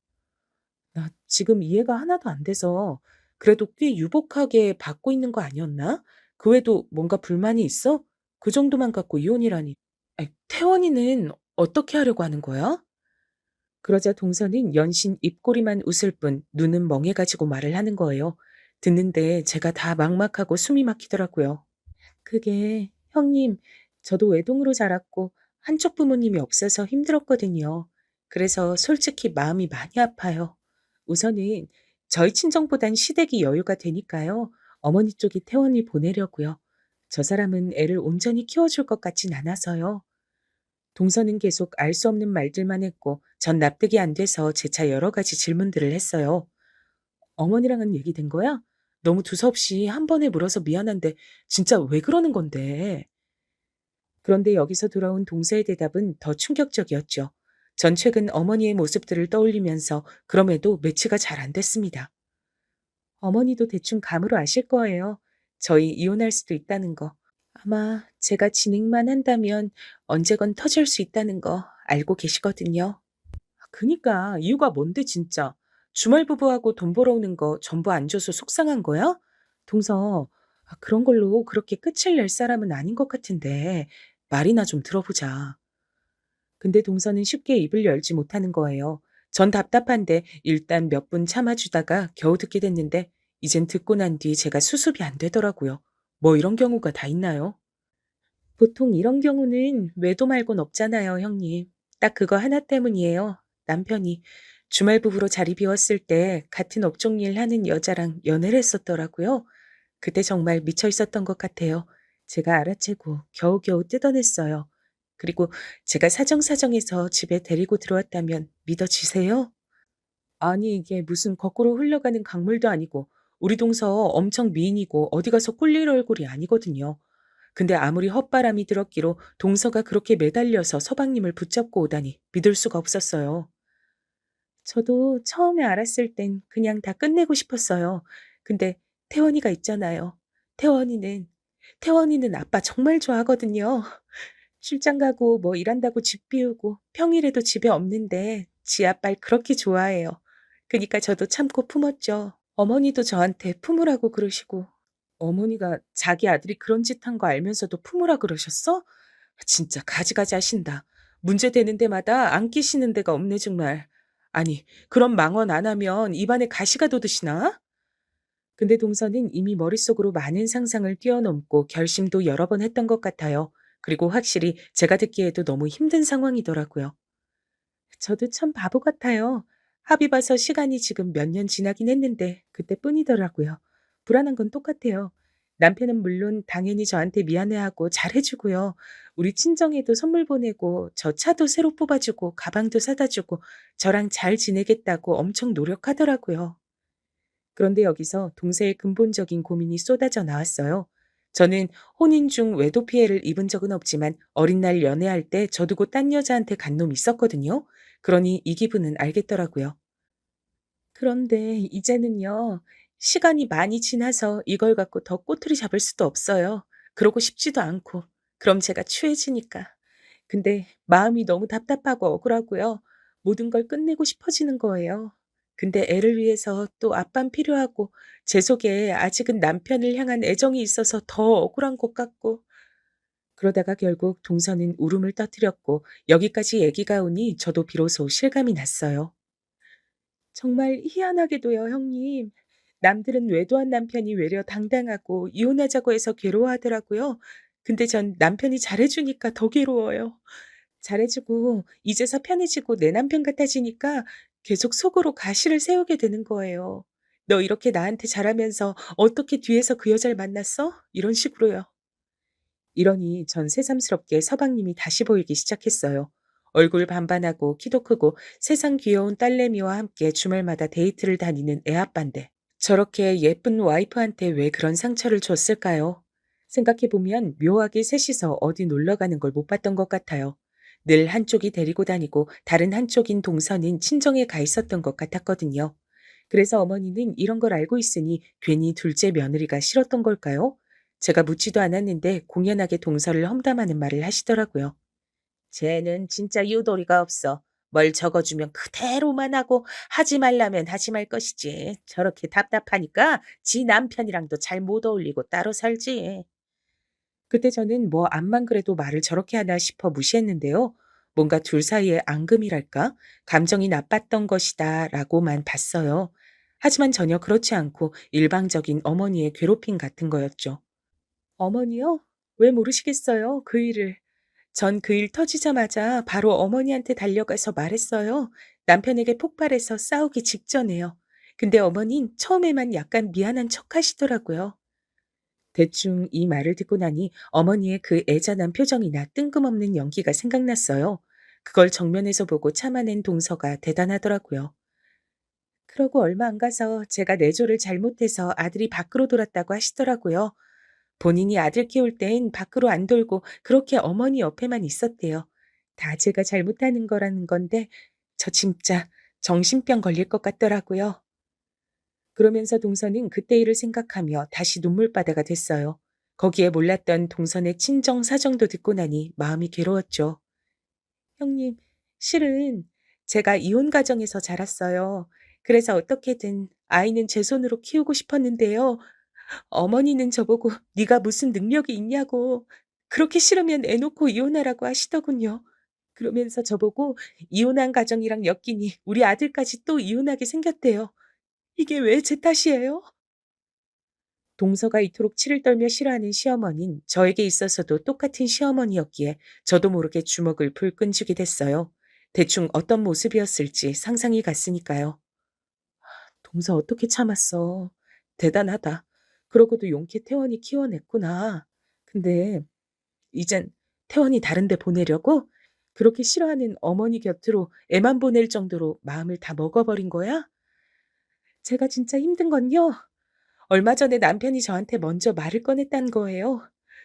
나 지금 이해가 하나도 안 돼서 그래도 꽤 유복하게 받고 있는 거 아니었나? 그 외에도 뭔가 불만이 있어? 그 정도만 갖고 이혼이라니. 아이, 태원이는 어떻게 하려고 하는 거야? 그러자 동서는 연신 입꼬리만 웃을 뿐 눈은 멍해가지고 말을 하는 거예요. 듣는데 제가 다 막막하고 숨이 막히더라고요. 그게 형님, 저도 외동으로 자랐고 한쪽 부모님이 없어서 힘들었거든요. 그래서 솔직히 마음이 많이 아파요. 우선은 저희 친정보단 시댁이 여유가 되니까요. 어머니 쪽이 퇴원을 보내려고요. 저 사람은 애를 온전히 키워줄 것 같진 않아서요. 동서는 계속 알 수 없는 말들만 했고 전 납득이 안 돼서 재차 여러 가지 질문들을 했어요. 어머니랑은 얘기된 거야? 너무 두서없이 한 번에 물어서 미안한데 진짜 왜 그러는 건데? 그런데 여기서 돌아온 동서의 대답은 더 충격적이었죠. 전 최근 어머니의 모습들을 떠올리면서 그럼에도 매치가 잘 안 됐습니다. 어머니도 대충 감으로 아실 거예요. 저희 이혼할 수도 있다는 거. 아마 제가 진행만 한다면 언제건 터질 수 있다는 거 알고 계시거든요. 그니까 이유가 뭔데 진짜. 주말 부부하고 돈 벌어오는 거 전부 안 줘서 속상한 거야? 동서, 그런 걸로 그렇게 끝을 낼 사람은 아닌 것 같은데 말이나 좀 들어보자. 근데 동서는 쉽게 입을 열지 못하는 거예요. 전 답답한데 일단 몇 분 참아주다가 겨우 듣게 됐는데 이젠 듣고 난 뒤 제가 수습이 안 되더라고요. 뭐 이런 경우가 다 있나요? 보통 이런 경우는 외도 말곤 없잖아요, 형님. 딱 그거 하나 때문이에요. 남편이 주말 부부로 자리 비웠을 때 같은 업종 일 하는 여자랑 연애를 했었더라고요. 그때 정말 미쳐 있었던 것 같아요. 제가 알아채고 겨우겨우 뜯어냈어요. 그리고 제가 사정사정해서 집에 데리고 들어왔다면 믿어지세요? 아니, 이게 무슨 거꾸로 흘러가는 강물도 아니고 우리 동서 엄청 미인이고 어디 가서 꿀릴 얼굴이 아니거든요. 근데 아무리 헛바람이 들었기로 동서가 그렇게 매달려서 서방님을 붙잡고 오다니 믿을 수가 없었어요. 저도 처음에 알았을 땐 그냥 다 끝내고 싶었어요. 근데 태원이가 있잖아요. 태원이는, 태원이는 아빠 정말 좋아하거든요. 출장 가고 뭐 일한다고 집 비우고 평일에도 집에 없는데 지 아빠를 그렇게 좋아해요. 그니까 저도 참고 품었죠. 어머니도 저한테 품으라고 그러시고. 어머니가 자기 아들이 그런 짓 한 거 알면서도 품으라 그러셨어? 진짜 가지가지 하신다. 문제 되는 데마다 안 끼시는 데가 없네 정말. 아니, 그런 망언 안 하면 입안에 가시가 돋으시나? 근데 동서는 이미 머릿속으로 많은 상상을 뛰어넘고 결심도 여러 번 했던 것 같아요. 그리고 확실히 제가 듣기에도 너무 힘든 상황이더라고요. 저도 참 바보 같아요. 합의 봐서 시간이 지금 몇 년 지나긴 했는데 그때뿐이더라고요. 불안한 건 똑같아요. 남편은 물론 당연히 저한테 미안해하고 잘해주고요. 우리 친정에도 선물 보내고 저 차도 새로 뽑아주고 가방도 사다 주고 저랑 잘 지내겠다고 엄청 노력하더라고요. 그런데 여기서 동서의 근본적인 고민이 쏟아져 나왔어요. 저는 혼인 중 외도 피해를 입은 적은 없지만 어린 날 연애할 때 저 두고 딴 여자한테 간 놈 있었거든요. 그러니 이 기분은 알겠더라고요. 그런데 이제는요, 시간이 많이 지나서 이걸 갖고 더 꼬투리 잡을 수도 없어요. 그러고 싶지도 않고. 그럼 제가 추해지니까. 근데 마음이 너무 답답하고 억울하고요. 모든 걸 끝내고 싶어지는 거예요. 근데 애를 위해서 또 아빤 필요하고 제 속에 아직은 남편을 향한 애정이 있어서 더 억울한 것 같고 그러다가 결국 동서는 울음을 터뜨렸고 여기까지 얘기가 오니 저도 비로소 실감이 났어요. 정말 희한하게도요, 형님. 남들은 외도한 남편이 외려 당당하고 이혼하자고 해서 괴로워하더라고요. 근데 전 남편이 잘해주니까 더 괴로워요. 잘해주고 이제서 편해지고 내 남편 같아지니까 계속 속으로 가시를 세우게 되는 거예요. 너 이렇게 나한테 잘하면서 어떻게 뒤에서 그 여자를 만났어? 이런 식으로요. 이러니 전 새삼스럽게 서방님이 다시 보이기 시작했어요. 얼굴 반반하고 키도 크고 세상 귀여운 딸내미와 함께 주말마다 데이트를 다니는 애아빠인데 저렇게 예쁜 와이프한테 왜 그런 상처를 줬을까요? 생각해보면 묘하게 셋이서 어디 놀러 가는 걸 못 봤던 것 같아요. 늘 한쪽이 데리고 다니고 다른 한쪽인 동서는 친정에 가 있었던 것 같았거든요. 그래서 어머니는 이런 걸 알고 있으니 괜히 둘째 며느리가 싫었던 걸까요? 제가 묻지도 않았는데 공연하게 동서를 험담하는 말을 하시더라고요. 쟤는 진짜 유도리가 없어. 뭘 적어주면 그대로만 하고 하지 말라면 하지 말 것이지. 저렇게 답답하니까 지 남편이랑도 잘 못 어울리고 따로 살지. 그때 저는 뭐 암만 그래도 말을 저렇게 하나 싶어 무시했는데요. 뭔가 둘 사이의 앙금이랄까? 감정이 나빴던 것이다 라고만 봤어요. 하지만 전혀 그렇지 않고 일방적인 어머니의 괴롭힘 같은 거였죠. 어머니요? 왜 모르시겠어요? 그 일을. 전 그 일 터지자마자 바로 어머니한테 달려가서 말했어요. 남편에게 폭발해서 싸우기 직전에요. 근데 어머닌 처음에만 약간 미안한 척 하시더라고요. 대충 이 말을 듣고 나니 어머니의 그 애잔한 표정이나 뜬금없는 연기가 생각났어요. 그걸 정면에서 보고 참아낸 동서가 대단하더라고요. 그러고 얼마 안 가서 제가 내조를 잘못해서 아들이 밖으로 돌았다고 하시더라고요. 본인이 아들 키울 땐 밖으로 안 돌고 그렇게 어머니 옆에만 있었대요. 다 제가 잘못하는 거라는 건데 저 진짜 정신병 걸릴 것 같더라고요. 그러면서 동서는 그때 일을 생각하며 다시 눈물바다가 됐어요. 거기에 몰랐던 동선의 친정 사정도 듣고 나니 마음이 괴로웠죠. 형님, 실은 제가 이혼 가정에서 자랐어요. 그래서 어떻게든 아이는 제 손으로 키우고 싶었는데요. 어머니는 저보고 네가 무슨 능력이 있냐고 그렇게 싫으면 애 놓고 이혼하라고 하시더군요. 그러면서 저보고 이혼한 가정이랑 엮이니 우리 아들까지 또 이혼하게 생겼대요. 이게 왜 제 탓이에요? 동서가 이토록 치를 떨며 싫어하는 시어머니는 저에게 있어서도 똑같은 시어머니였기에 저도 모르게 주먹을 불끈 쥐게 됐어요. 대충 어떤 모습이었을지 상상이 갔으니까요. 동서 어떻게 참았어. 대단하다. 그러고도 용케 태원이 키워냈구나. 근데 이젠 태원이 다른 데 보내려고? 그렇게 싫어하는 어머니 곁으로 애만 보낼 정도로 마음을 다 먹어버린 거야? 제가 진짜 힘든 건요. 얼마 전에 남편이 저한테 먼저 말을 꺼냈단 거예요.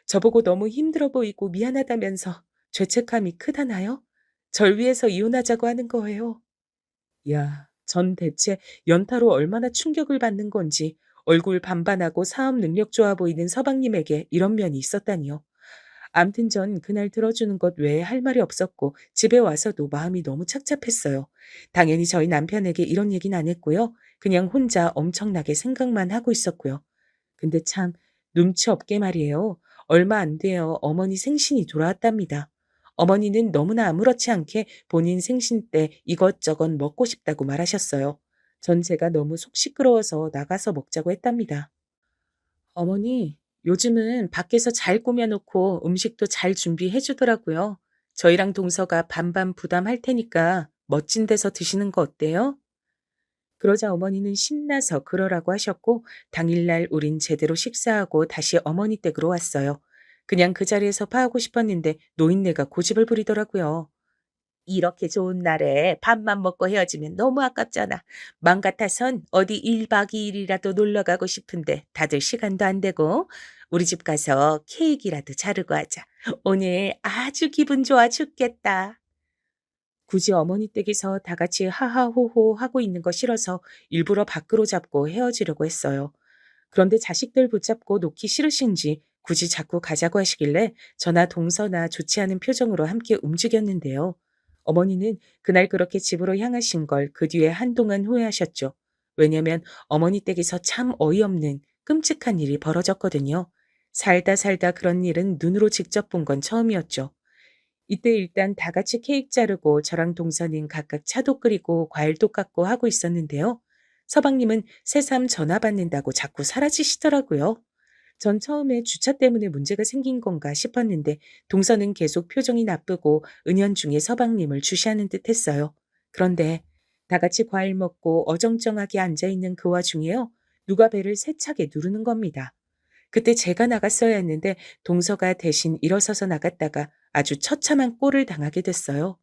저보고 너무 힘들어 보이고 미안하다면서 죄책감이 크다나요? 절 위해서 이혼하자고 하는 거예요. 야, 전 대체 연타로 얼마나 충격을 받는 건지 얼굴 반반하고 사업 능력 좋아 보이는 서방님에게 이런 면이 있었다니요. 암튼 전 그날 들어주는 것 외에 할 말이 없었고 집에 와서도 마음이 너무 착잡했어요. 당연히 저희 남편에게 이런 얘기는 안 했고요. 그냥 혼자 엄청나게 생각만 하고 있었고요. 근데 참 눈치 없게 말이에요. 얼마 안 돼요. 어머니 생신이 돌아왔답니다. 어머니는 너무나 아무렇지 않게 본인 생신 때 이것저것 먹고 싶다고 말하셨어요. 전 제가 너무 속 시끄러워서 나가서 먹자고 했답니다. 어머니, 요즘은 밖에서 잘 꾸며놓고 음식도 잘 준비해 주더라고요. 저희랑 동서가 반반 부담할 테니까 멋진 데서 드시는 거 어때요? 그러자 어머니는 신나서 그러라고 하셨고 당일날 우린 제대로 식사하고 다시 어머니 댁으로 왔어요. 그냥 그 자리에서 파하고 싶었는데 노인네가 고집을 부리더라고요. 이렇게 좋은 날에 밥만 먹고 헤어지면 너무 아깝잖아. 맘 같아선 어디 1박 2일이라도 놀러 가고 싶은데 다들 시간도 안 되고 우리 집 가서 케이크라도 자르고 하자. 오늘 아주 기분 좋아 죽겠다. 굳이 어머니 댁에서 다 같이 하하호호 하고 있는 거 싫어서 일부러 밖으로 잡고 헤어지려고 했어요. 그런데 자식들 붙잡고 놓기 싫으신지 굳이 자꾸 가자고 하시길래 저나 동서나 좋지 않은 표정으로 함께 움직였는데요. 어머니는 그날 그렇게 집으로 향하신 걸 그 뒤에 한동안 후회하셨죠. 왜냐면 어머니 댁에서 참 어이없는 끔찍한 일이 벌어졌거든요. 살다 살다 그런 일은 눈으로 직접 본 건 처음이었죠. 이때 일단 다 같이 케이크 자르고 저랑 동서는 각각 차도 끓이고 과일도 깎고 하고 있었는데요. 서방님은 새삼 전화 받는다고 자꾸 사라지시더라고요. 전 처음에 주차 때문에 문제가 생긴 건가 싶었는데 동서는 계속 표정이 나쁘고 은연중에 서방님을 주시하는 듯 했어요. 그런데 다 같이 과일 먹고 어정쩡하게 앉아있는 그 와중에요. 누가 배를 세차게 누르는 겁니다. 그때 제가 나갔어야 했는데 동서가 대신 일어서서 나갔다가 아주 처참한 꼴을 당하게 됐어요.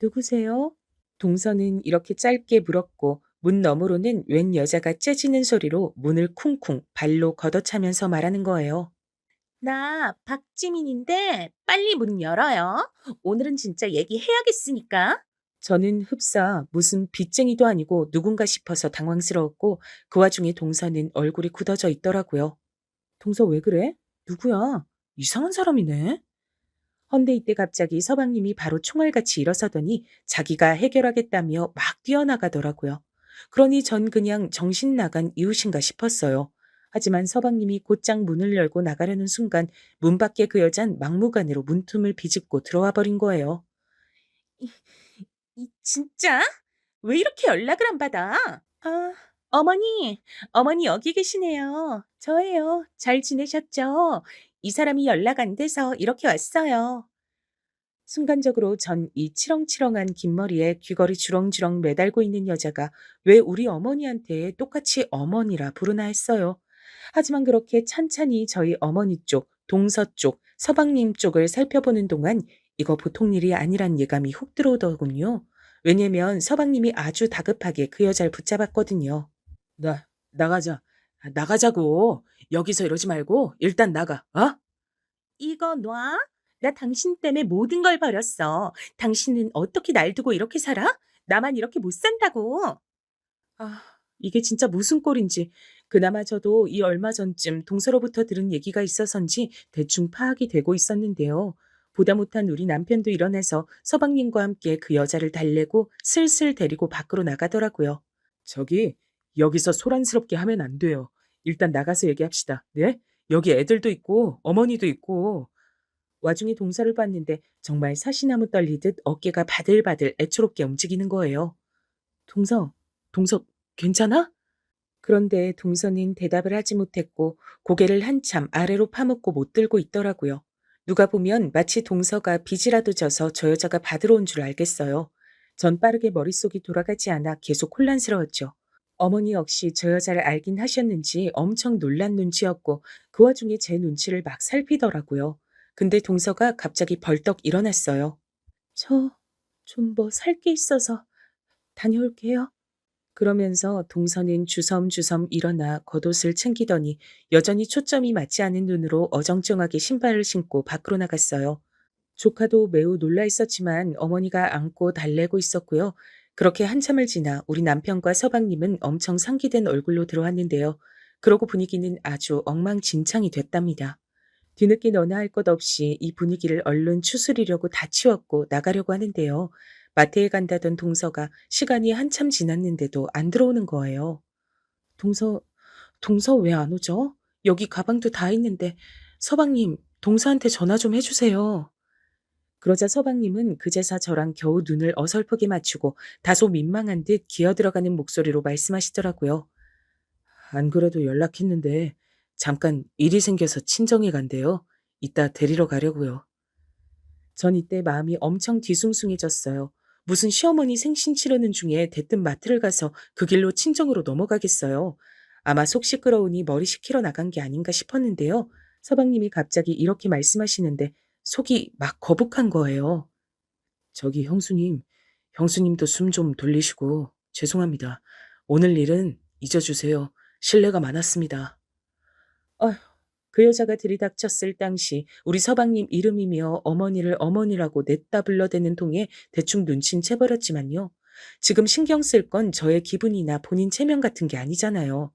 누구세요? 동서는 이렇게 짧게 물었고 문 너머로는 웬 여자가 째지는 소리로 문을 쿵쿵 발로 걷어차면서 말하는 거예요. 나 박지민인데 빨리 문 열어요. 오늘은 진짜 얘기해야겠으니까. 저는 흡사 무슨 빚쟁이도 아니고 누군가 싶어서 당황스러웠고 그 와중에 동서는 얼굴이 굳어져 있더라고요. 동서 왜 그래? 누구야? 이상한 사람이네. 헌데 이때 갑자기 서방님이 바로 총알같이 일어서더니 자기가 해결하겠다며 막 뛰어나가더라고요. 그러니 전 그냥 정신 나간 이웃인가 싶었어요. 하지만 서방님이 곧장 문을 열고 나가려는 순간 문 밖에 그 여잔 막무가내로 문틈을 비집고 들어와 버린 거예요. 이, 진짜? 왜 이렇게 연락을 안 받아? 아, 어머니, 어머니 여기 계시네요. 저예요. 잘 지내셨죠? 이 사람이 연락 안 돼서 이렇게 왔어요. 순간적으로 전 이 치렁치렁한 긴 머리에 귀걸이 주렁주렁 매달고 있는 여자가 왜 우리 어머니한테 똑같이 어머니라 부르나 했어요. 하지만 그렇게 찬찬히 저희 어머니 쪽, 동서 쪽, 서방님 쪽을 살펴보는 동안 이거 보통 일이 아니란 예감이 훅 들어오더군요. 왜냐면 서방님이 아주 다급하게 그 여자를 붙잡았거든요. 나가자. 나가자고. 여기서 이러지 말고 일단 나가. 어? 이거 놔? 나 당신 때문에 모든 걸 버렸어. 당신은 어떻게 날 두고 이렇게 살아? 나만 이렇게 못 산다고. 아, 이게 진짜 무슨 꼴인지. 그나마 저도 이 얼마 전쯤 동서로부터 들은 얘기가 있어서인지 대충 파악이 되고 있었는데요. 보다 못한 우리 남편도 일어나서 서방님과 함께 그 여자를 달래고 슬슬 데리고 밖으로 나가더라고요. 저기, 여기서 소란스럽게 하면 안 돼요. 일단 나가서 얘기합시다. 네? 여기 애들도 있고 어머니도 있고. 와중에 동서를 봤는데 정말 사시나무 떨리듯 어깨가 바들바들 애초롭게 움직이는 거예요. 동서, 동서, 괜찮아? 그런데 동서는 대답을 하지 못했고 고개를 한참 아래로 파묻고 못 들고 있더라고요. 누가 보면 마치 동서가 빚이라도 져서 저 여자가 받으러 온 줄 알겠어요. 전 빠르게 머릿속이 돌아가지 않아 계속 혼란스러웠죠. 어머니 역시 저 여자를 알긴 하셨는지 엄청 놀란 눈치였고 그 와중에 제 눈치를 막 살피더라고요. 근데 동서가 갑자기 벌떡 일어났어요. 저 좀 뭐 살 게 있어서 다녀올게요. 그러면서 동서는 주섬주섬 일어나 겉옷을 챙기더니 여전히 초점이 맞지 않은 눈으로 어정쩡하게 신발을 신고 밖으로 나갔어요. 조카도 매우 놀라 있었지만 어머니가 안고 달래고 있었고요. 그렇게 한참을 지나 우리 남편과 서방님은 엄청 상기된 얼굴로 들어왔는데요. 그러고 분위기는 아주 엉망진창이 됐답니다. 뒤늦게 너나 할 것 없이 이 분위기를 얼른 추스리려고 다 치웠고 나가려고 하는데요. 마트에 간다던 동서가 시간이 한참 지났는데도 안 들어오는 거예요. 동서, 동서 왜 안 오죠? 여기 가방도 다 있는데 서방님, 동서한테 전화 좀 해주세요. 그러자 서방님은 그제서 저랑 겨우 눈을 어설프게 맞추고 다소 민망한 듯 기어들어가는 목소리로 말씀하시더라고요. 안 그래도 연락했는데 잠깐 일이 생겨서 친정에 간대요. 이따 데리러 가려고요. 전 이때 마음이 엄청 뒤숭숭해졌어요. 무슨 시어머니 생신 치르는 중에 대뜸 마트를 가서 그 길로 친정으로 넘어가겠어요. 아마 속 시끄러우니 머리 식히러 나간 게 아닌가 싶었는데요. 서방님이 갑자기 이렇게 말씀하시는데 속이 막 거북한 거예요. 저기 형수님, 형수님도 숨 좀 돌리시고 죄송합니다. 오늘 일은 잊어주세요. 실례가 많았습니다. 어휴, 그 여자가 들이닥쳤을 당시 우리 서방님 이름이며 어머니를 어머니라고 냈다 불러대는 통에 대충 눈치는 채버렸지만요. 지금 신경 쓸 건 저의 기분이나 본인 체면 같은 게 아니잖아요.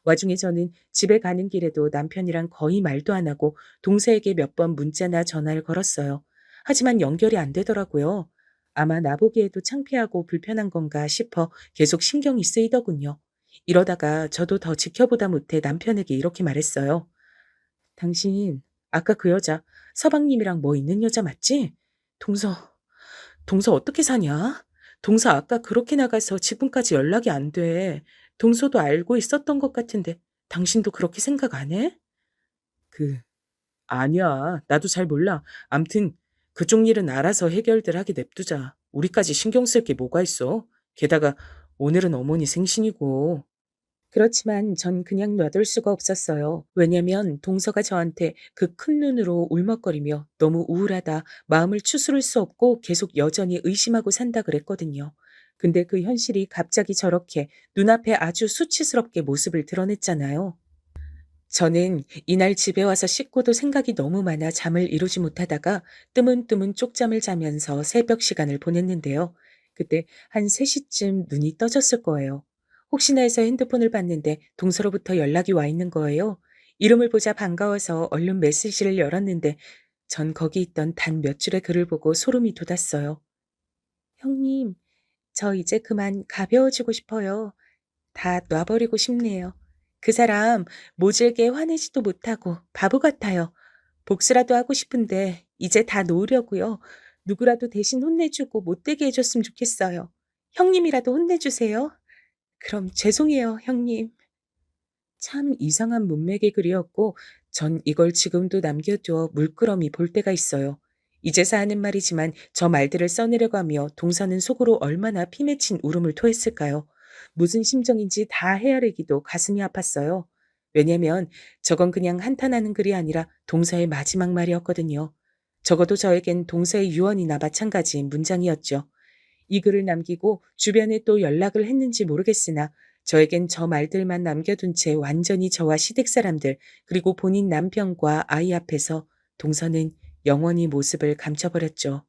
와중에 저는 집에 가는 길에도 남편이랑 거의 말도 안 하고 동서에게 몇 번 문자나 전화를 걸었어요. 하지만 연결이 안 되더라고요. 아마 나보기에도 창피하고 불편한 건가 싶어 계속 신경이 쓰이더군요. 이러다가 저도 더 지켜보다 못해 남편에게 이렇게 말했어요. 당신 아까 그 여자 서방님이랑 뭐 있는 여자 맞지? 동서, 동서 어떻게 사냐? 동서 아까 그렇게 나가서 지금까지 연락이 안 돼. 동서도 알고 있었던 것 같은데 당신도 그렇게 생각 안 해? 그, 아니야. 나도 잘 몰라. 암튼 그쪽 일은 알아서 해결들 하게 냅두자. 우리까지 신경 쓸 게 뭐가 있어? 게다가 오늘은 어머니 생신이고. 그렇지만 전 그냥 놔둘 수가 없었어요. 왜냐면 동서가 저한테 그 큰 눈으로 울먹거리며 너무 우울하다, 마음을 추스를 수 없고 계속 여전히 의심하고 산다 그랬거든요. 근데 그 현실이 갑자기 저렇게 눈앞에 아주 수치스럽게 모습을 드러냈잖아요. 저는 이날 집에 와서 씻고도 생각이 너무 많아 잠을 이루지 못하다가 뜨문뜨문 쪽잠을 자면서 새벽 시간을 보냈는데요. 그때 한 3시쯤 눈이 떠졌을 거예요. 혹시나 해서 핸드폰을 봤는데 동서로부터 연락이 와 있는 거예요. 이름을 보자 반가워서 얼른 메시지를 열었는데 전 거기 있던 단 몇 줄의 글을 보고 소름이 돋았어요. 형님, 저 이제 그만 가벼워지고 싶어요. 다 놔버리고 싶네요. 그 사람 모질게 화내지도 못하고 바보 같아요. 복수라도 하고 싶은데 이제 다 놓으려고요. 누구라도 대신 혼내주고 못되게 해줬으면 좋겠어요. 형님이라도 혼내주세요. 그럼 죄송해요, 형님. 참 이상한 문맥의 글이었고 전 이걸 지금도 남겨두어 물끄러미 볼 때가 있어요. 이제서 하는 말이지만 저 말들을 써내려고 하며 동서는 속으로 얼마나 피맺힌 울음을 토했을까요? 무슨 심정인지 다 헤아리기도 가슴이 아팠어요. 왜냐면 저건 그냥 한탄하는 글이 아니라 동서의 마지막 말이었거든요. 적어도 저에겐 동서의 유언이나 마찬가지인 문장이었죠. 이 글을 남기고 주변에 또 연락을 했는지 모르겠으나 저에겐 저 말들만 남겨둔 채 완전히 저와 시댁 사람들 그리고 본인 남편과 아이 앞에서 동서는 영원히 모습을 감춰버렸죠.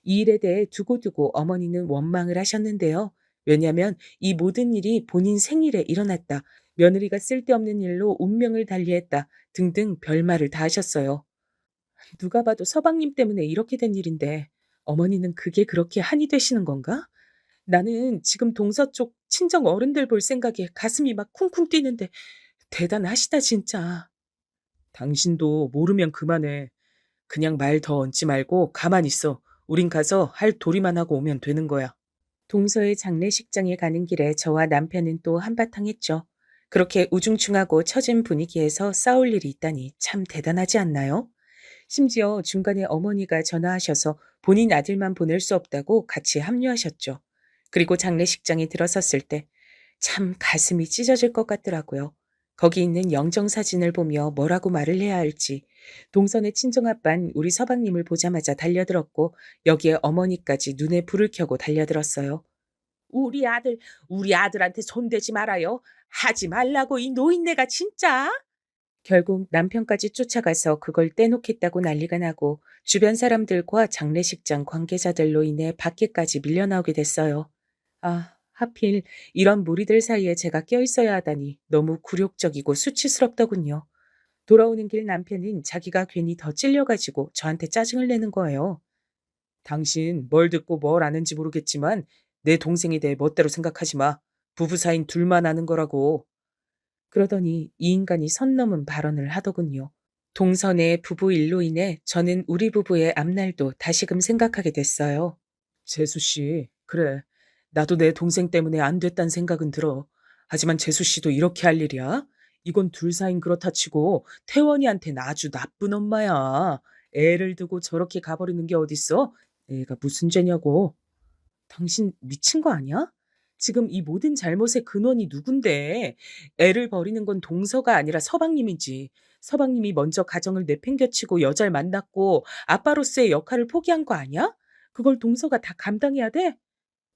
이 일에 대해 두고두고 어머니는 원망을 하셨는데요. 왜냐하면 이 모든 일이 본인 생일에 일어났다. 며느리가 쓸데없는 일로 운명을 달리했다. 등등 별말을 다 하셨어요. 누가 봐도 서방님 때문에 이렇게 된 일인데 어머니는 그게 그렇게 한이 되시는 건가? 나는 지금 동서 쪽 친정 어른들 볼 생각에 가슴이 막 쿵쿵 뛰는데 대단하시다 진짜. 당신도 모르면 그만해. 그냥 말 더 얹지 말고 가만히 있어. 우린 가서 할 도리만 하고 오면 되는 거야. 동서의 장례식장에 가는 길에 저와 남편은 또 한바탕 했죠. 그렇게 우중충하고 처진 분위기에서 싸울 일이 있다니 참 대단하지 않나요? 심지어 중간에 어머니가 전화하셔서 본인 아들만 보낼 수 없다고 같이 합류하셨죠. 그리고 장례식장에 들어섰을 때 참 가슴이 찢어질 것 같더라고요. 거기 있는 영정사진을 보며 뭐라고 말을 해야 할지. 동선의 친정아빤 우리 서방님을 보자마자 달려들었고 여기에 어머니까지 눈에 불을 켜고 달려들었어요. 우리 아들, 우리 아들한테 손대지 말아요. 하지 말라고 이 노인네가 진짜. 결국 남편까지 쫓아가서 그걸 떼놓겠다고 난리가 나고 주변 사람들과 장례식장 관계자들로 인해 밖에까지 밀려나오게 됐어요. 아, 하필 이런 무리들 사이에 제가 껴있어야 하다니 너무 굴욕적이고 수치스럽더군요. 돌아오는 길 남편은 자기가 괜히 더 찔려가지고 저한테 짜증을 내는 거예요. 당신 뭘 듣고 뭘 아는지 모르겠지만 내 동생에 대해 멋대로 생각하지 마. 부부 사이인 둘만 아는 거라고. 그러더니 이 인간이 선 넘은 발언을 하더군요. 동선의 부부 일로 인해 저는 우리 부부의 앞날도 다시금 생각하게 됐어요. 재수 씨, 그래. 나도 내 동생 때문에 안 됐단 생각은 들어. 하지만 재수 씨도 이렇게 할 일이야? 이건 둘 사이인 그렇다 치고 태원이한테는 아주 나쁜 엄마야. 애를 두고 저렇게 가버리는 게 어딨어? 애가 무슨 죄냐고. 당신 미친 거 아니야? 지금 이 모든 잘못의 근원이 누군데? 애를 버리는 건 동서가 아니라 서방님이지. 서방님이 먼저 가정을 내팽개치고 여자를 만났고 아빠로서의 역할을 포기한 거 아니야? 그걸 동서가 다 감당해야 돼?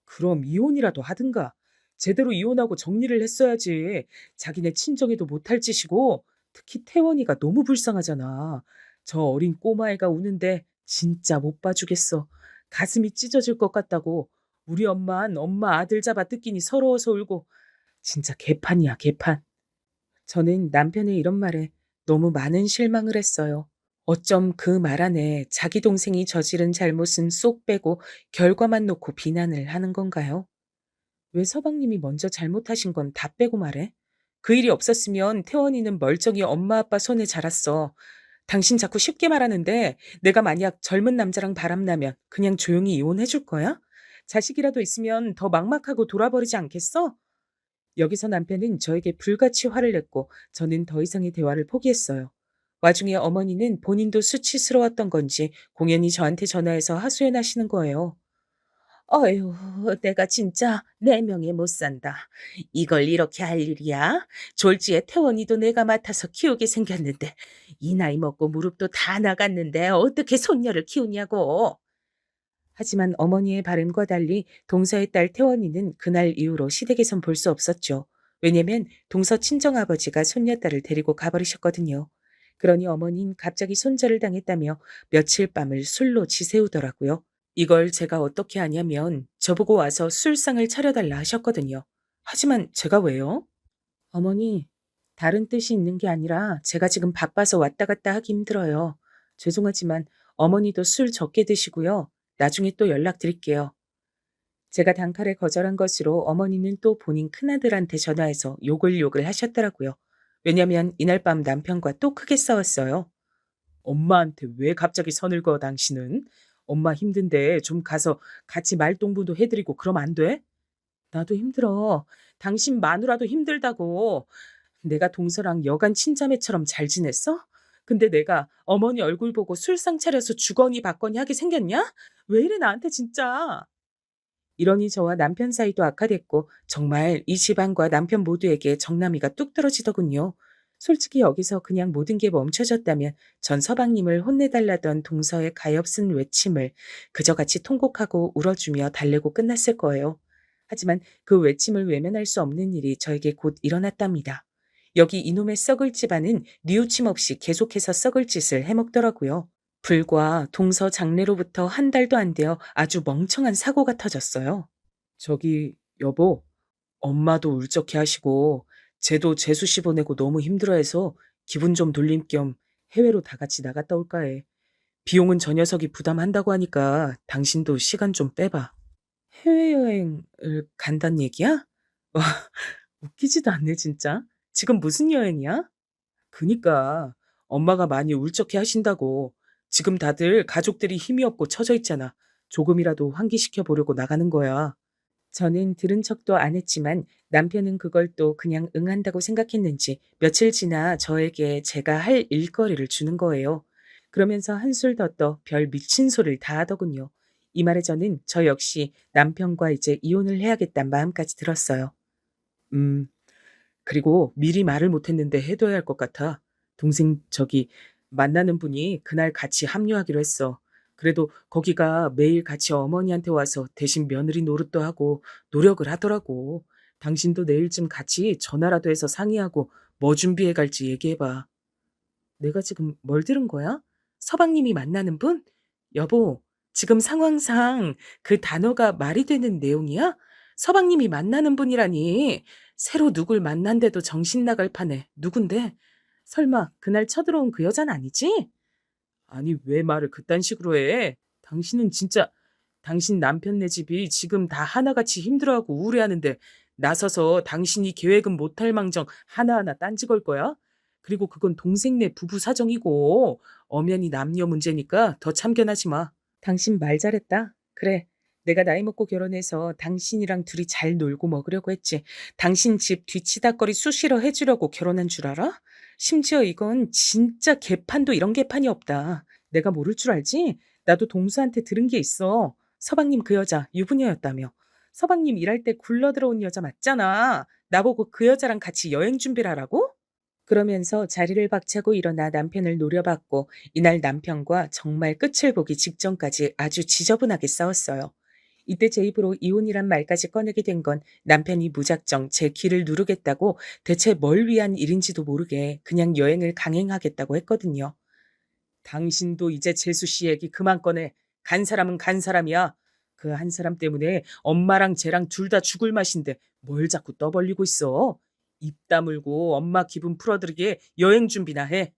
그럼 이혼이라도 하든가. 제대로 이혼하고 정리를 했어야지. 자기네 친정에도 못할 짓이고 특히 태원이가 너무 불쌍하잖아. 저 어린 꼬마애가 우는데 진짜 못 봐주겠어. 가슴이 찢어질 것 같다고. 우리 엄만 엄마 아들 잡아 뜯기니 서러워서 울고. 진짜 개판이야 개판. 저는 남편의 이런 말에 너무 많은 실망을 했어요. 어쩜 그 말 안에 자기 동생이 저지른 잘못은 쏙 빼고 결과만 놓고 비난을 하는 건가요? 왜 서방님이 먼저 잘못하신 건 다 빼고 말해? 그 일이 없었으면 태원이는 멀쩡히 엄마 아빠 손에 자랐어. 당신 자꾸 쉽게 말하는데 내가 만약 젊은 남자랑 바람나면 그냥 조용히 이혼해 줄 거야? 자식이라도 있으면 더 막막하고 돌아버리지 않겠어? 여기서 남편은 저에게 불같이 화를 냈고 저는 더 이상의 대화를 포기했어요. 와중에 어머니는 본인도 수치스러웠던 건지 공연히 저한테 전화해서 하소연하시는 거예요. 어휴, 내가 진짜 내 명에 못 산다. 이걸 이렇게 할 일이야? 졸지에 태원이도 내가 맡아서 키우게 생겼는데 이 나이 먹고 무릎도 다 나갔는데 어떻게 손녀를 키우냐고. 하지만 어머니의 바람과 달리 동서의 딸 태원이는 그날 이후로 시댁에선 볼 수 없었죠. 왜냐면 동서 친정아버지가 손녀딸을 데리고 가버리셨거든요. 그러니 어머니는 갑자기 손절을 당했다며 며칠 밤을 술로 지새우더라고요. 이걸 제가 어떻게 아냐면 저보고 와서 술상을 차려달라 하셨거든요. 하지만 제가 왜요? 어머니, 다른 뜻이 있는 게 아니라 제가 지금 바빠서 왔다 갔다 하기 힘들어요. 죄송하지만 어머니도 술 적게 드시고요. 나중에 또 연락드릴게요. 제가 단칼에 거절한 것으로 어머니는 또 본인 큰아들한테 전화해서 욕을 하셨더라고요. 왜냐면 이날 밤 남편과 또 크게 싸웠어요. 엄마한테 왜 갑자기 선을 그어 당신은? 엄마 힘든데 좀 가서 같이 말동무도 해드리고 그러면 안 돼? 나도 힘들어. 당신 마누라도 힘들다고. 내가 동서랑 여간 친자매처럼 잘 지냈어? 근데 내가 어머니 얼굴 보고 술상 차려서 주거니 받거니 하게 생겼냐? 왜 이래 나한테 진짜. 이러니 저와 남편 사이도 악화됐고 정말 이 집안과 남편 모두에게 정남이가 뚝 떨어지더군요. 솔직히 여기서 그냥 모든 게 멈춰졌다면 전 서방님을 혼내달라던 동서의 가엾은 외침을 그저같이 통곡하고 울어주며 달래고 끝났을 거예요. 하지만 그 외침을 외면할 수 없는 일이 저에게 곧 일어났답니다. 여기 이놈의 썩을 집안은 뉘우침 없이 계속해서 썩을 짓을 해먹더라고요. 불과 동서 장례로부터 한 달도 안 되어 아주 멍청한 사고가 터졌어요. 저기, 여보, 엄마도 울적해 하시고, 쟤도 재수씨 보내고 너무 힘들어해서 기분 좀 돌림 겸 해외로 다 같이 나갔다 올까 해. 비용은 저 녀석이 부담한다고 하니까 당신도 시간 좀 빼봐. 해외여행을 간단 얘기야? 와, 웃기지도 않네, 진짜. 지금 무슨 여행이야? 그니까 엄마가 많이 울적해 하신다고. 지금 다들 가족들이 힘이 없고 처져 있잖아. 조금이라도 환기시켜 보려고 나가는 거야. 저는 들은 척도 안 했지만 남편은 그걸 또 그냥 응한다고 생각했는지 며칠 지나 저에게 제가 할 일거리를 주는 거예요. 그러면서 한술 더 떠 별 미친 소리를 다 하더군요. 이 말에 저는 저 역시 남편과 이제 이혼을 해야겠다는 마음까지 들었어요. 음, 그리고 미리 말을 못했는데 해둬야 할 것 같아. 동생 저기 만나는 분이 그날 같이 합류하기로 했어. 그래도 거기가 매일 같이 어머니한테 와서 대신 며느리 노릇도 하고 노력을 하더라고. 당신도 내일쯤 같이 전화라도 해서 상의하고 뭐 준비해 갈지 얘기해봐. 내가 지금 뭘 들은 거야? 서방님이 만나는 분? 여보, 지금 상황상 그 단어가 말이 되는 내용이야? 서방님이 만나는 분이라니. 새로 누굴 만난데도 정신 나갈 판에 누군데? 설마 그날 쳐들어온 그 여자는 아니지? 아니, 왜 말을 그딴 식으로 해? 당신은 진짜 당신 남편 네 집이 지금 다 하나같이 힘들어하고 우울해하는데 나서서 당신이 계획은 못할 망정 하나하나 딴지 걸 거야? 그리고 그건 동생네 부부 사정이고 엄연히 남녀 문제니까 더 참견하지 마. 당신 말 잘했다. 그래. 내가 나이 먹고 결혼해서 당신이랑 둘이 잘 놀고 먹으려고 했지. 당신 집 뒤치다거리 수시로 해주려고 결혼한 줄 알아? 심지어 이건 진짜 개판도 이런 개판이 없다. 내가 모를 줄 알지? 나도 동수한테 들은 게 있어. 서방님 그 여자 유부녀였다며. 서방님 일할 때 굴러 들어온 여자 맞잖아. 나보고 그 여자랑 같이 여행 준비를 하라고? 그러면서 자리를 박차고 일어나 남편을 노려봤고 이날 남편과 정말 끝을 보기 직전까지 아주 지저분하게 싸웠어요. 이때 제 입으로 이혼이란 말까지 꺼내게 된 건 남편이 무작정 제 귀를 누르겠다고 대체 뭘 위한 일인지도 모르게 그냥 여행을 강행하겠다고 했거든요. 당신도 이제 재수 씨 얘기 그만 꺼내. 간 사람은 간 사람이야. 그 한 사람 때문에 엄마랑 쟤랑 둘 다 죽을 맛인데 뭘 자꾸 떠벌리고 있어. 입 다물고 엄마 기분 풀어드리게 여행 준비나 해.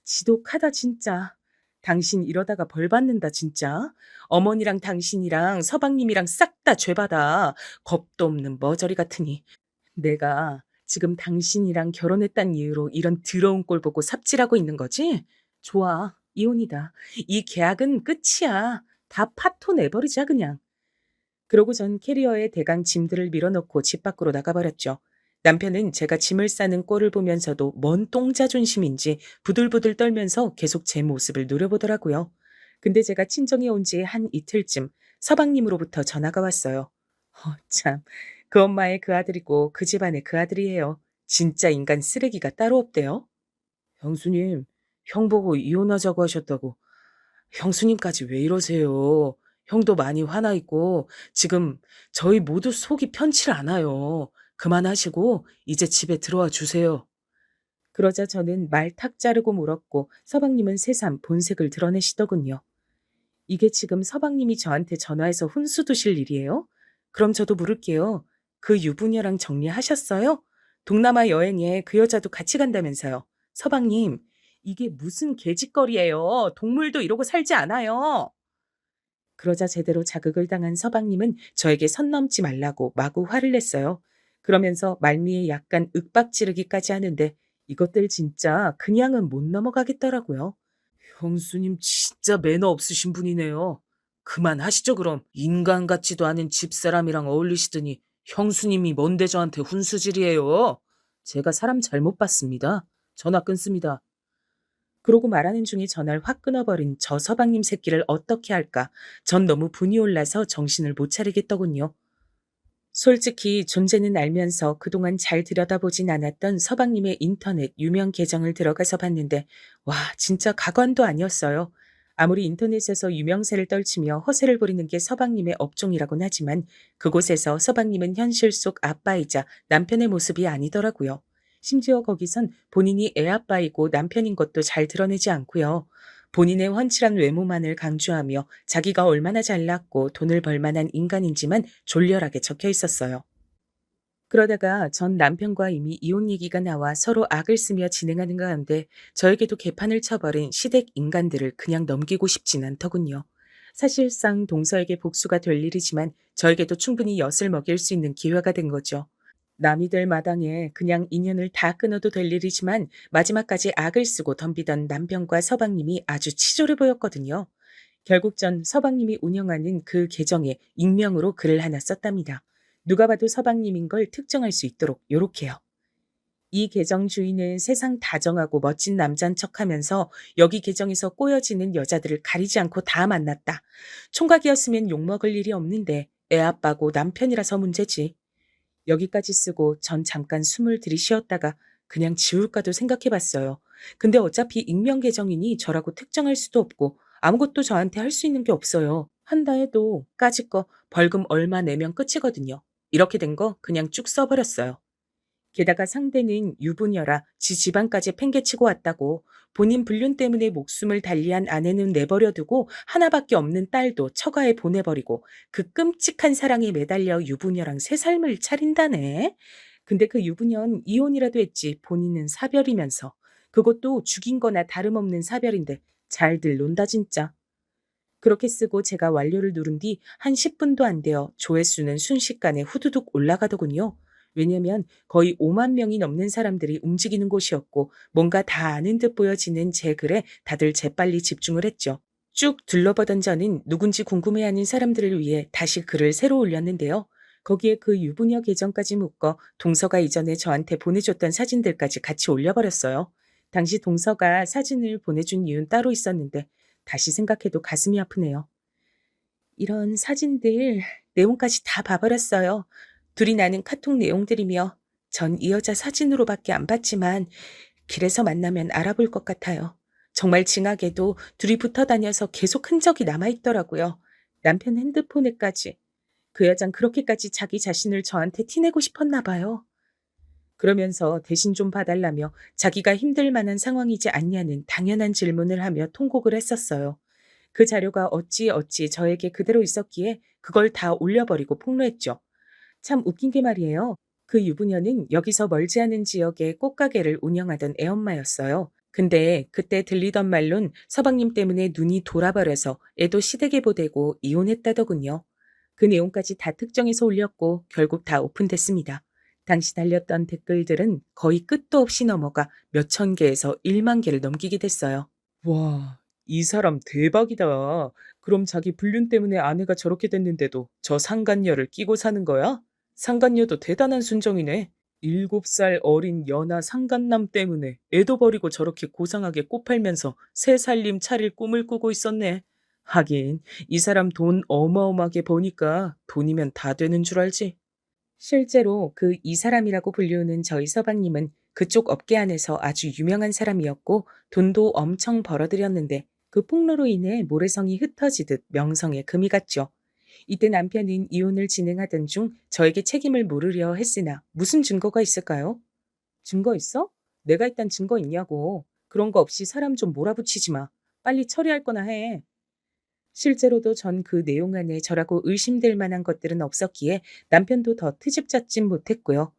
지독하다 진짜. 당신 이러다가 벌 받는다 진짜. 어머니랑 당신이랑 서방님이랑 싹 다 죄받아. 겁도 없는 머저리 같으니. 내가 지금 당신이랑 결혼했단 이유로 이런 더러운 꼴 보고 삽질하고 있는 거지? 좋아. 이혼이다. 이 계약은 끝이야. 다 파토 내버리자 그냥. 그러고 전 캐리어에 대강 짐들을 밀어넣고 집 밖으로 나가버렸죠. 남편은 제가 짐을 싸는 꼴을 보면서도 뭔 똥자존심인지 부들부들 떨면서 계속 제 모습을 노려보더라고요. 근데 제가 친정에 온 지 한 이틀쯤 서방님으로부터 전화가 왔어요. 참. 그 엄마의 그 아들이고 그 집안의 그 아들이에요. 진짜 인간 쓰레기가 따로 없대요. 형수님, 형 보고 이혼하자고 하셨다고. 형수님까지 왜 이러세요? 형도 많이 화나 있고 지금 저희 모두 속이 편치 않아요. 그만하시고 이제 집에 들어와 주세요. 그러자 저는 말 탁 자르고 물었고 서방님은 새삼 본색을 드러내시더군요. 이게 지금 서방님이 저한테 전화해서 훈수 두실 일이에요? 그럼 저도 물을게요. 그 유부녀랑 정리하셨어요? 동남아 여행에 그 여자도 같이 간다면서요. 서방님, 이게 무슨 개짓거리예요. 동물도 이러고 살지 않아요. 그러자 제대로 자극을 당한 서방님은 저에게 선 넘지 말라고 마구 화를 냈어요. 그러면서 말미에 약간 윽박지르기까지 하는데 이것들 진짜 그냥은 못 넘어가겠더라고요. 형수님 진짜 매너 없으신 분이네요. 그만하시죠 그럼. 인간 같지도 않은 집사람이랑 어울리시더니 형수님이 뭔데 저한테 훈수질이에요. 제가 사람 잘못 봤습니다. 전화 끊습니다. 그러고 말하는 중에 전화를 확 끊어버린 저 서방님 새끼를 어떻게 할까? 전 너무 분이 올라서 정신을 못 차리겠더군요. 솔직히 존재는 알면서 그동안 잘 들여다보진 않았던 서방님의 인터넷 유명 계정을 들어가서 봤는데 와 진짜 가관도 아니었어요. 아무리 인터넷에서 유명세를 떨치며 허세를 부리는 게 서방님의 업종이라곤 하지만 그곳에서 서방님은 현실 속 아빠이자 남편의 모습이 아니더라고요. 심지어 거기선 본인이 애아빠이고 남편인 것도 잘 드러내지 않고요. 본인의 훤칠한 외모만을 강조하며 자기가 얼마나 잘났고 돈을 벌 만한 인간인지만 졸렬하게 적혀 있었어요. 그러다가 전 남편과 이미 이혼 얘기가 나와 서로 악을 쓰며 진행하는 가운데 저에게도 개판을 쳐버린 시댁 인간들을 그냥 넘기고 싶진 않더군요. 사실상 동서에게 복수가 될 일이지만 저에게도 충분히 엿을 먹일 수 있는 기회가 된 거죠. 남이 될 마당에 그냥 인연을 다 끊어도 될 일이지만 마지막까지 악을 쓰고 덤비던 남편과 서방님이 아주 치졸해 보였거든요. 결국 전 서방님이 운영하는 그 계정에 익명으로 글을 하나 썼답니다. 누가 봐도 서방님인 걸 특정할 수 있도록 요렇게요. 이 계정 주인은 세상 다정하고 멋진 남잔 척하면서 여기 계정에서 꼬여지는 여자들을 가리지 않고 다 만났다. 총각이었으면 욕먹을 일이 없는데 애아빠고 남편이라서 문제지. 여기까지 쓰고 전 잠깐 숨을 들이쉬었다가 그냥 지울까도 생각해 봤어요. 근데 어차피 익명 계정이니 저라고 특정할 수도 없고 아무것도 저한테 할 수 있는 게 없어요. 한다 해도 까짓 거 벌금 얼마 내면 끝이거든요. 이렇게 된 거 그냥 쭉 써버렸어요. 게다가 상대는 유부녀라 지 집안까지 팽개치고 왔다고 본인 불륜 때문에 목숨을 달리한 아내는 내버려두고 하나밖에 없는 딸도 처가에 보내버리고 그 끔찍한 사랑에 매달려 유부녀랑 새 삶을 차린다네. 근데 그 유부녀는 이혼이라도 했지 본인은 사별이면서 그것도 죽인 거나 다름없는 사별인데 잘들 논다 진짜. 그렇게 쓰고 제가 완료를 누른 뒤 한 10분도 안 되어 조회수는 순식간에 후두둑 올라가더군요. 왜냐면 거의 5만 명이 넘는 사람들이 움직이는 곳이었고 뭔가 다 아는 듯 보여지는 제 글에 다들 재빨리 집중을 했죠. 쭉 둘러보던 저는 누군지 궁금해하는 사람들을 위해 다시 글을 새로 올렸는데요. 거기에 그 유부녀 계정까지 묶어 동서가 이전에 저한테 보내줬던 사진들까지 같이 올려버렸어요. 당시 동서가 사진을 보내준 이유는 따로 있었는데 다시 생각해도 가슴이 아프네요. 이런 사진들 내용까지 다 봐버렸어요. 둘이 나눈 카톡 내용들이며 전 이 여자 사진으로밖에 안 봤지만 길에서 만나면 알아볼 것 같아요. 정말 징하게도 둘이 붙어 다녀서 계속 흔적이 남아있더라고요. 남편 핸드폰에까지. 그 여잔 그렇게까지 자기 자신을 저한테 티내고 싶었나 봐요. 그러면서 대신 좀 봐달라며 자기가 힘들 만한 상황이지 않냐는 당연한 질문을 하며 통곡을 했었어요. 그 자료가 어찌 저에게 그대로 있었기에 그걸 다 올려버리고 폭로했죠. 참 웃긴 게 말이에요. 그 유부녀는 여기서 멀지 않은 지역에 꽃가게를 운영하던 애엄마였어요. 근데 그때 들리던 말론 서방님 때문에 눈이 돌아버려서 애도 시댁에 보내고 이혼했다더군요. 그 내용까지 다 특정해서 올렸고 결국 다 오픈됐습니다. 당시 달렸던 댓글들은 거의 끝도 없이 넘어가 몇천 개에서 1만 개를 넘기게 됐어요. 와, 이 사람 대박이다. 그럼 자기 불륜 때문에 아내가 저렇게 됐는데도 저 상간녀를 끼고 사는 거야? 상간녀도 대단한 순정이네. 7살 어린 연하 상간남 때문에 애도 버리고 저렇게 고상하게 꽃 팔면서 새 살림 차릴 꿈을 꾸고 있었네. 하긴 이 사람 돈 어마어마하게 버니까 돈이면 다 되는 줄 알지. 실제로 그 이 사람이라고 불리우는 저희 서방님은 그쪽 업계 안에서 아주 유명한 사람이었고 돈도 엄청 벌어들였는데 그 폭로로 인해 모래성이 흩어지듯 명성에 금이 갔죠. 이때 남편은 이혼을 진행하던 중 저에게 책임을 물으려 했으나 무슨 증거가 있을까요? 증거 있어? 내가 일단 증거 있냐고. 그런 거 없이 사람 좀 몰아붙이지 마. 빨리 처리할 거나 해. 실제로도 전 그 내용 안에 저라고 의심될 만한 것들은 없었기에 남편도 더 트집 잡진 못했고요.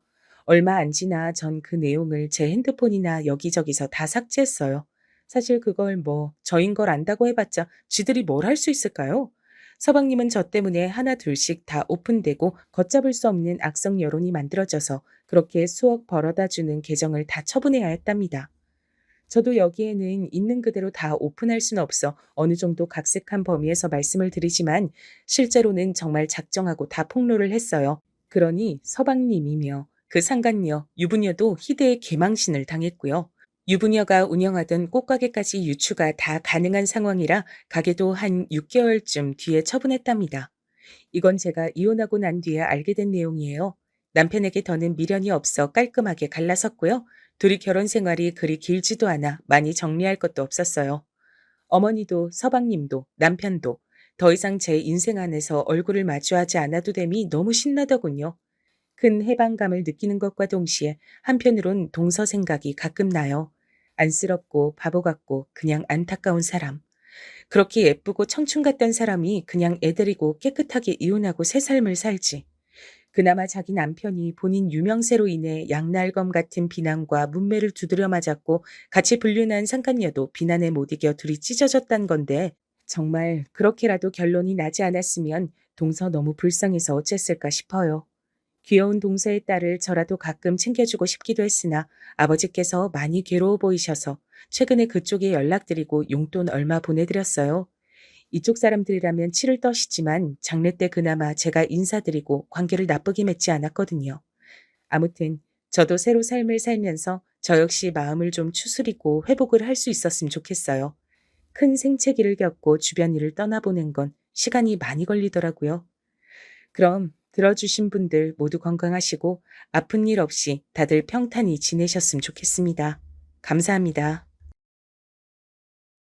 얼마 안 지나 전 그 내용을 제 핸드폰이나 여기저기서 다 삭제했어요. 사실 그걸 뭐 저인 걸 안다고 해봤자 쥐들이 뭘 할 수 있을까요? 서방님은 저 때문에 하나 둘씩 다 오픈되고 걷잡을 수 없는 악성 여론이 만들어져서 그렇게 수억 벌어다 주는 계정을 다 처분해야 했답니다. 저도 여기에는 있는 그대로 다 오픈할 수는 없어 어느 정도 각색한 범위에서 말씀을 드리지만 실제로는 정말 작정하고 다 폭로를 했어요. 그러니 서방님이며 그 상간녀 유부녀도 희대의 개망신을 당했고요. 유부녀가 운영하던 꽃가게까지 유추가 다 가능한 상황이라 가게도 한 6개월쯤 뒤에 처분했답니다. 이건 제가 이혼하고 난 뒤에 알게 된 내용이에요. 남편에게 더는 미련이 없어 깔끔하게 갈라섰고요. 둘이 결혼 생활이 그리 길지도 않아 많이 정리할 것도 없었어요. 어머니도 서방님도 남편도 더 이상 제 인생 안에서 얼굴을 마주하지 않아도 됨이 너무 신나더군요. 큰 해방감을 느끼는 것과 동시에 한편으론 동서 생각이 가끔 나요. 안쓰럽고 바보 같고 그냥 안타까운 사람. 그렇게 예쁘고 청춘 같던 사람이 그냥 애 데리고 깨끗하게 이혼하고 새 삶을 살지. 그나마 자기 남편이 본인 유명세로 인해 양날검 같은 비난과 문매를 두드려 맞았고 같이 불륜한 상간녀도 비난에 못 이겨 둘이 찢어졌단 건데 정말 그렇게라도 결론이 나지 않았으면 동서 너무 불쌍해서 어쨌을까 싶어요. 귀여운 동서의 딸을 저라도 가끔 챙겨주고 싶기도 했으나 아버지께서 많이 괴로워 보이셔서 최근에 그쪽에 연락드리고 용돈 얼마 보내드렸어요. 이쪽 사람들이라면 치를 떠시지만 장례 때 그나마 제가 인사드리고 관계를 나쁘게 맺지 않았거든요. 아무튼 저도 새로 삶을 살면서 저 역시 마음을 좀 추스리고 회복을 할 수 있었으면 좋겠어요. 큰 생채기를 겪고 주변 일을 떠나보낸 건 시간이 많이 걸리더라고요. 그럼 들어주신 분들 모두 건강하시고 아픈 일 없이 다들 평탄히 지내셨으면 좋겠습니다. 감사합니다.